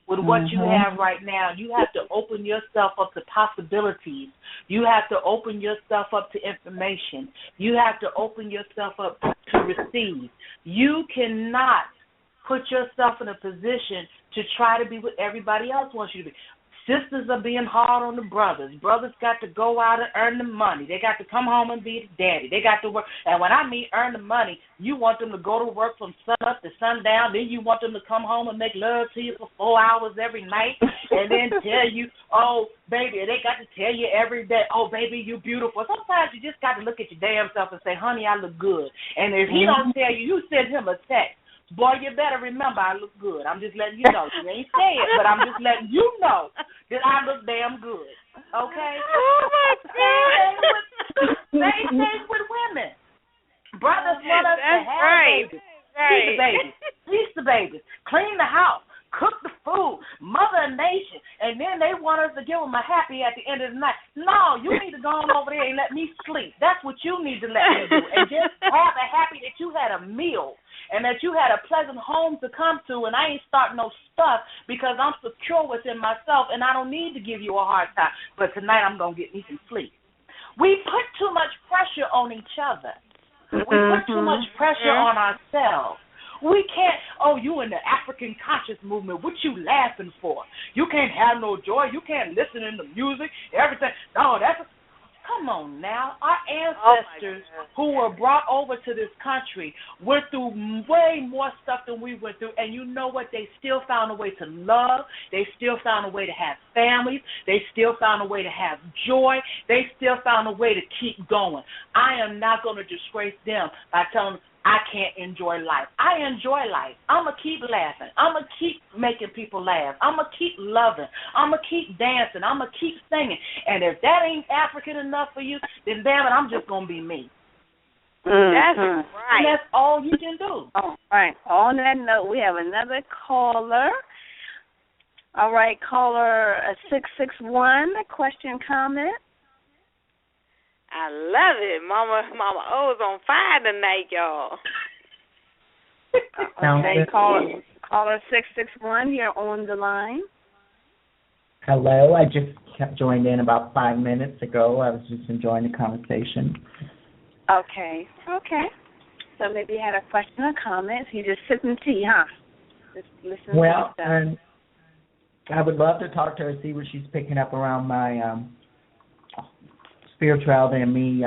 with what you have right now. You have to open yourself up to possibilities. You have to open yourself up to information. You have to open yourself up to receive. You cannot put yourself in a position to try to be what everybody else wants you to be. Sisters are being hard on the brothers. Brothers got to go out and earn the money. They got to come home and be the daddy. They got to work. And when I mean earn the money, you want them to go to work from sun up to sundown. Then you want them to come home and make love to you for 4 hours every night and then tell you, oh, baby, they got to tell you every day, oh, baby, you beautiful. Sometimes you just got to look at your damn self and say, honey, I look good. And if he don't tell you, you send him a text. Boy, you better remember I look good. I'm just letting you know. You ain't say it, but I'm just letting you know that I look damn good. Okay? Oh, my God. Same thing with women. Brothers want us to have babies. Feed the babies. Teach the babies. Clean the house. Cook the food. Mother a nation. And then they want us to give them a happy at the end of the night. No, you need to go on over there and let me sleep. That's what you need to let me do. And just have a happy that you had a meal. And that you had a pleasant home to come to, and I ain't starting no stuff because I'm secure within myself, and I don't need to give you a hard time. But tonight I'm going to get me some sleep. We put too much pressure on each other. We put too much pressure on ourselves. We can't, oh, you in the African conscious movement, what you laughing for? You can't have no joy. You can't listen to the music, everything. No, come on now. Our ancestors who were brought over to this country went through way more stuff than we went through, and you know what? They still found a way to love. They still found a way to have families. They still found a way to have joy. They still found a way to keep going. I am not going to disgrace them by telling them I can't enjoy life. I enjoy life. I'm going to keep laughing. I'm going to keep making people laugh. I'm going to keep loving. I'm going to keep dancing. I'm going to keep singing. And if that ain't African enough for you, then damn it, I'm just going to be me. That's right. And that's all you can do. All right. On that note, we have another caller. All right, caller 661, question, comment? I love it. Mama O's on fire tonight, y'all. Okay, caller 661, you're on the line. Hello, I just joined in about 5 minutes ago. I was just enjoying the conversation. Okay. So maybe you had a question or comment. So you just sipping tea, huh? Just listening to stuff. I would love to talk to her, see what she's picking up around my spirituality and me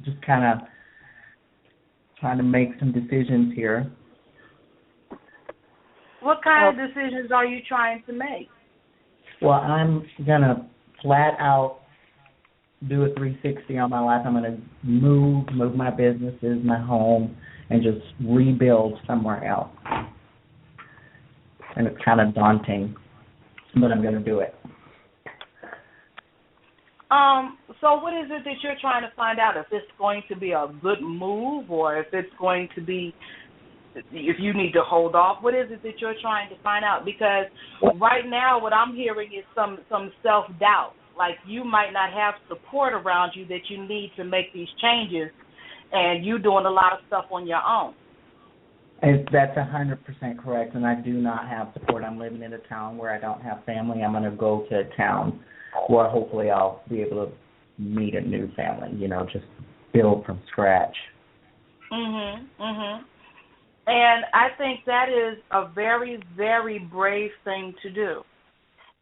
just kind of trying to make some decisions here. What kind of decisions are you trying to make? Well, I'm going to flat out do a 360 on my life. I'm going to move my businesses, my home, and just rebuild somewhere else. And it's kind of daunting, but I'm going to do it. So what is it that you're trying to find out? If it's going to be a good move or if it's going to be, if you need to hold off, what is it that you're trying to find out? Because right now what I'm hearing is some self-doubt. Like you might not have support around you that you need to make these changes, and you doing a lot of stuff on your own. That's 100% correct, and I do not have support. I'm living in a town where I don't have family. I'm going to go to a town where hopefully I'll be able to meet a new family, just build from scratch. And I think that is a very, very brave thing to do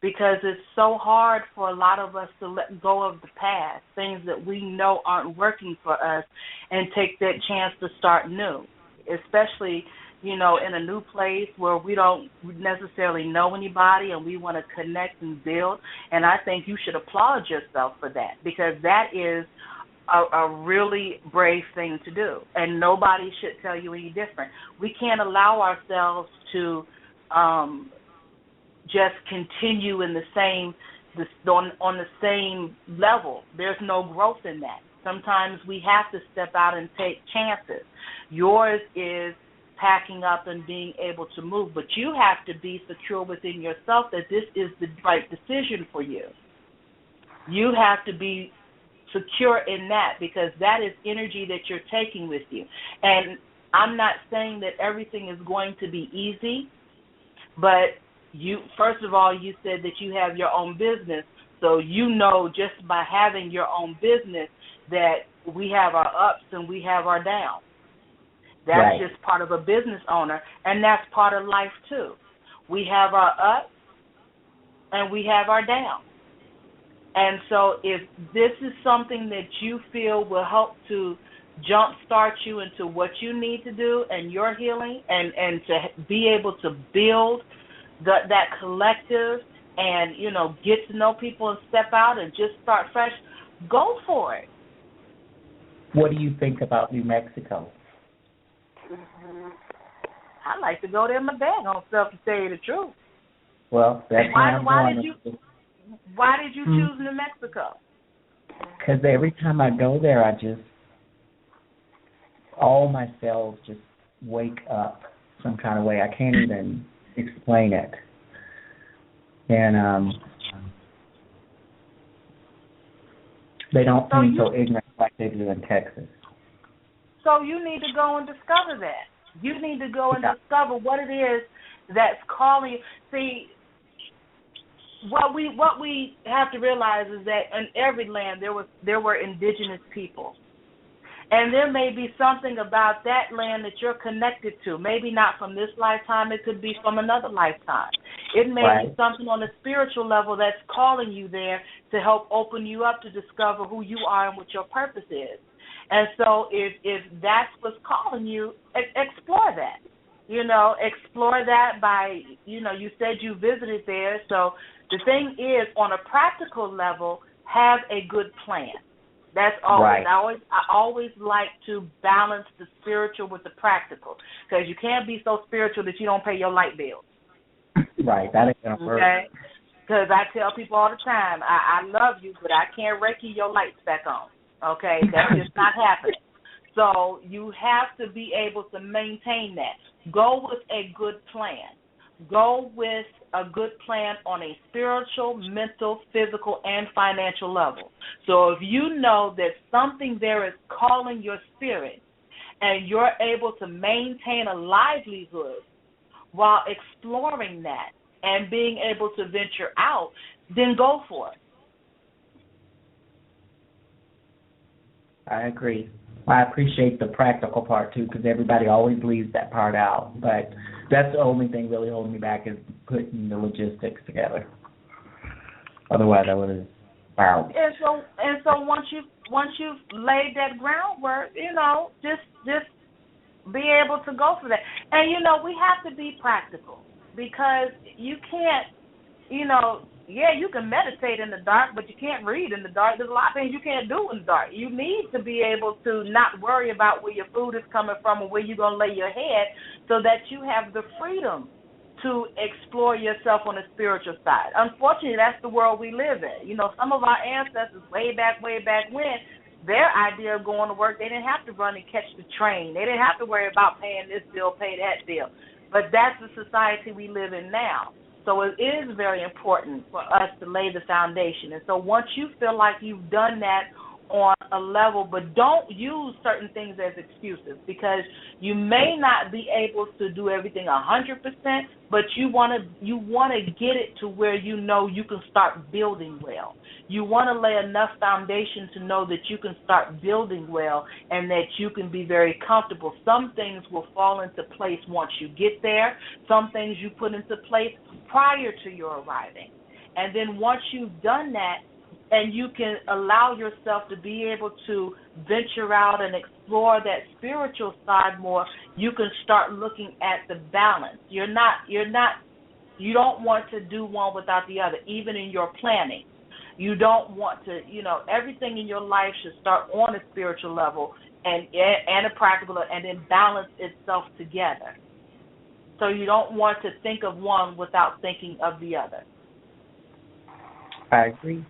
because it's so hard for a lot of us to let go of the past, things that we know aren't working for us, and take that chance to start new, especially in a new place where we don't necessarily know anybody and we want to connect and build. And I think you should applaud yourself for that because that is a really brave thing to do. And nobody should tell you any different. We can't allow ourselves to just continue in on the same level. There's no growth in that. Sometimes we have to step out and take chances. Yours is packing up and being able to move, but you have to be secure within yourself that this is the right decision for you. You have to be secure in that, because that is energy that you're taking with you. And I'm not saying that everything is going to be easy, but you, first of all, you said that you have your own business, so you know just by having your own business that we have our ups and we have our downs. That's just part of a business owner, and that's part of life too. We have our ups and we have our downs. And so if this is something that you feel will help to jumpstart you into what you need to do and your healing, and to be able to build that collective and, you know, get to know people and step out and just start fresh, go for it. What do you think about New Mexico? I like to go there in my bag on stuff, to tell you the truth. Well, that's why did you choose New Mexico? Because every time I go there, all my cells just wake up some kind of way. I can't even explain it. And they don't seem so ignorant like they do in Texas. So you need to go and discover that. You need to go and discover what it is that's calling you. See, what we have to realize is that in every land there were indigenous people. And there may be something about that land that you're connected to. Maybe not from this lifetime. It could be from another lifetime. It may be something on a spiritual level that's calling you there to help open you up to discover who you are and what your purpose is. And so if that's what's calling you, explore that. You know, explore that by, you know, you said you visited there. So the thing is, on a practical level, have a good plan. That's always, I always like to balance the spiritual with the practical, because you can't be so spiritual that you don't pay your light bills. Right, that ain't going to work. Okay? Because I tell people all the time, I love you, but I can't rake your lights back on. Okay? That's just not happening. So you have to be able to maintain that. Go with a good plan. Go with a good plan on a spiritual, mental, physical, and financial level. So if you know that something there is calling your spirit and you're able to maintain a livelihood while exploring that and being able to venture out, then go for it. I agree. I appreciate the practical part, too, because everybody always leaves that part out. But that's the only thing really holding me back, is putting the logistics together. Otherwise, I would have bounced. And so once you've laid that groundwork, you know, just be able to go for that. And, you know, we have to be practical, because you can't, you know, you can meditate in the dark, but you can't read in the dark. There's a lot of things you can't do in the dark. You need to be able to not worry about where your food is coming from or where you're going to lay your head, so that you have the freedom to explore yourself on the spiritual side. Unfortunately, that's the world we live in. You know, some of our ancestors way back when, their idea of going to work, they didn't have to run and catch the train. They didn't have to worry about paying this bill, pay that bill. But that's the society we live in now. So it is very important for us to lay the foundation. And so once you feel like you've done that on a level, but don't use certain things as excuses, because you may not be able to do everything 100%, but you want to get it to where you know you can start building well. You want to lay enough foundation to know that you can start building well and that you can be very comfortable. Some things will fall into place once you get there. Some things you put into place prior to your arriving. And then once you've done that, and you can allow yourself to be able to venture out and explore that spiritual side more, you can start looking at the balance. You don't want to do one without the other, even in your planning. You don't want to, you know, everything in your life should start on a spiritual level and a practical level, and then balance itself together. So you don't want to think of one without thinking of the other. I agree.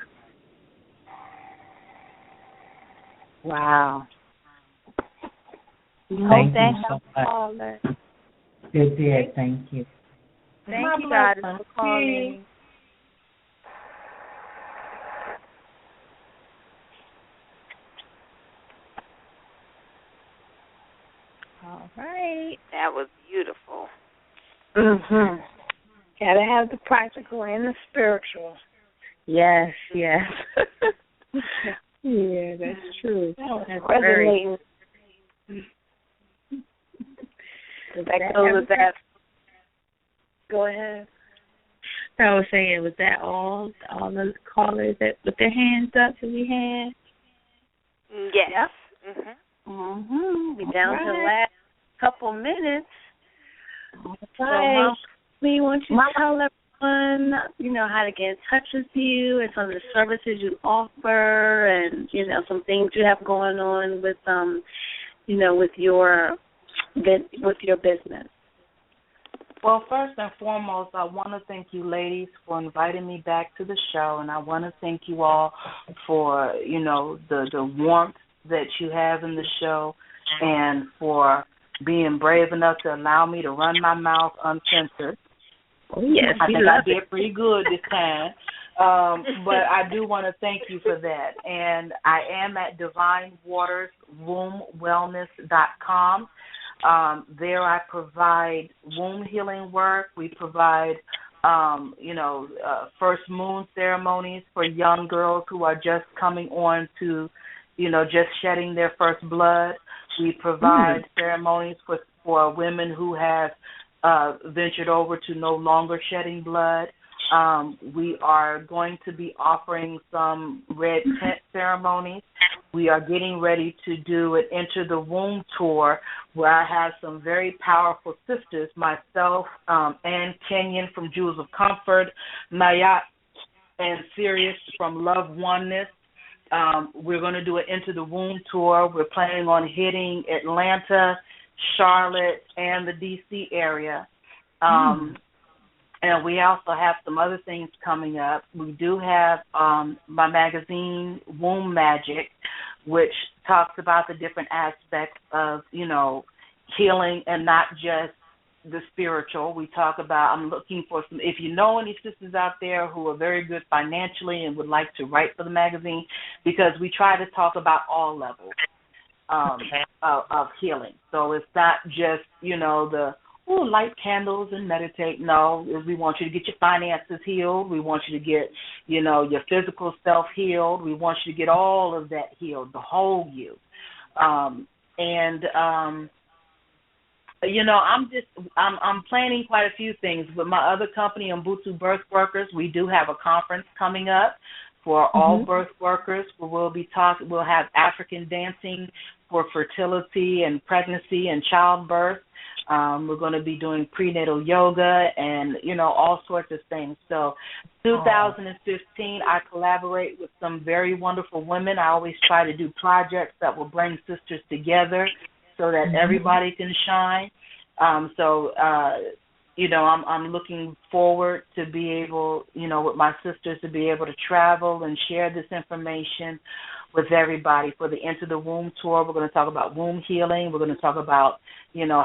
Wow. Thank you so much. It did. Thank you. Thank you, guys, for calling. All right. That was beautiful. Mhm. Gotta have the practical and the spiritual. Yes, yes. Yeah, that's true. That's resonating. That goes with that. Go ahead. I was saying, was that all the callers that put their hands up that we had? Yes. Yep. We're down to the last couple minutes. All So, right. we want you to tell everyone, how to get in touch with you and some of the services you offer, and some things you have going on with with your business. Well, first and foremost, I want to thank you ladies for inviting me back to the show, and I want to thank you all for, the warmth that you have in the show and for being brave enough to allow me to run my mouth uncensored. Oh, yes, I think I did pretty good this time. But I do want to thank you for that. And I am at Divine Waters, WombWellness.com. There I provide womb healing work. We provide, first moon ceremonies for young girls who are just coming on to, just shedding their first blood. We provide ceremonies for women who have ventured over to no longer shedding blood. We are going to be offering some red tent ceremonies. We are getting ready to do an Enter the Womb tour where I have some very powerful sisters, myself, Ann Kenyon from Jewels of Comfort, MAJIC and Sirius from Love Oneness. We're going to do an Enter the Womb tour. We're planning on hitting Atlanta, Charlotte, and the D.C. area. And we also have some other things coming up. We do have my magazine, Womb MAJIC, which talks about the different aspects of, healing and not just the spiritual. We talk about, I'm looking for some, if you know any sisters out there who are very good financially and would like to write for the magazine, because we try to talk about all levels of healing. So it's not just, light candles and meditate. No, we want you to get your finances healed. We want you to get, your physical self healed. We want you to get all of that healed, the whole you. I'm planning quite a few things. With my other company, Ubuntu Birth Workers, we do have a conference coming up for all birth workers where we'll have African dancing for fertility and pregnancy and childbirth. We're going to be doing prenatal yoga and, all sorts of things. So 2015, I collaborate with some very wonderful women. I always try to do projects that will bring sisters together so that everybody can shine. I'm looking forward to be able, with my sisters, to be able to travel and share this information with everybody. For the Enter the Womb tour, we're going to talk about womb healing. We're going to talk about,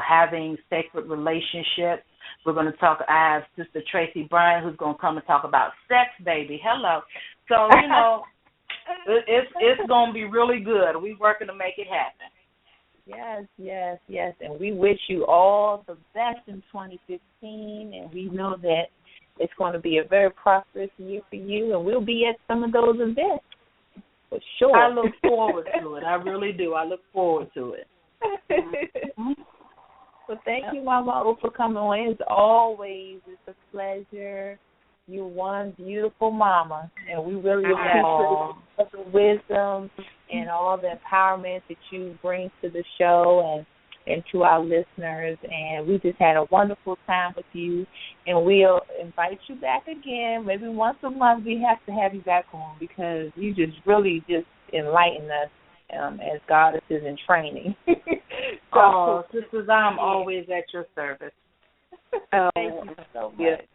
having sacred relationships. We're going to talk, I have Sister Tracy Bryan who's going to come and talk about sex, baby. Hello. So, it's going to be really good. We're working to make it happen. Yes. And we wish you all the best in 2015, and we know that it's going to be a very prosperous year for you, and we'll be at some of those events for sure. I look forward to it. I really do. I look forward to it. Well, thank you, Mama O, for coming on. As always, it's a pleasure. You're one beautiful mama, and we really appreciate the wisdom and all the empowerment that you bring to the show and to our listeners. And we just had a wonderful time with you, and we'll invite you back again. Maybe once a month we have to have you back on, because you just really just enlighten us as goddesses in training. Sisters, I'm always at your service. Thank you so much.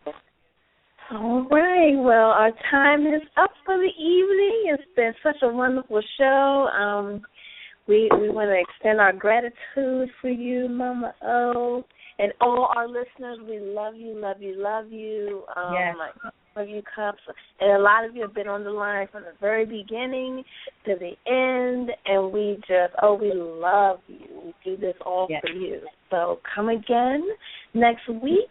All right. Well, our time is up for the evening. It's been such a wonderful show. We want to extend our gratitude for you, Mama O, and all our listeners. We love you, love you, love you. Yes. Love you, Cups. And a lot of you have been on the line from the very beginning to the end, and we love you. We do this all for you. So come again next week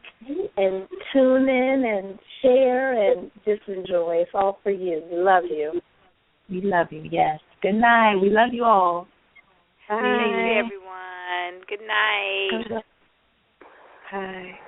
and tune in and share and just enjoy. It's all for you. We love you. We love you, yes. Good night. We love you all. Bye, everyone. Good night. Bye.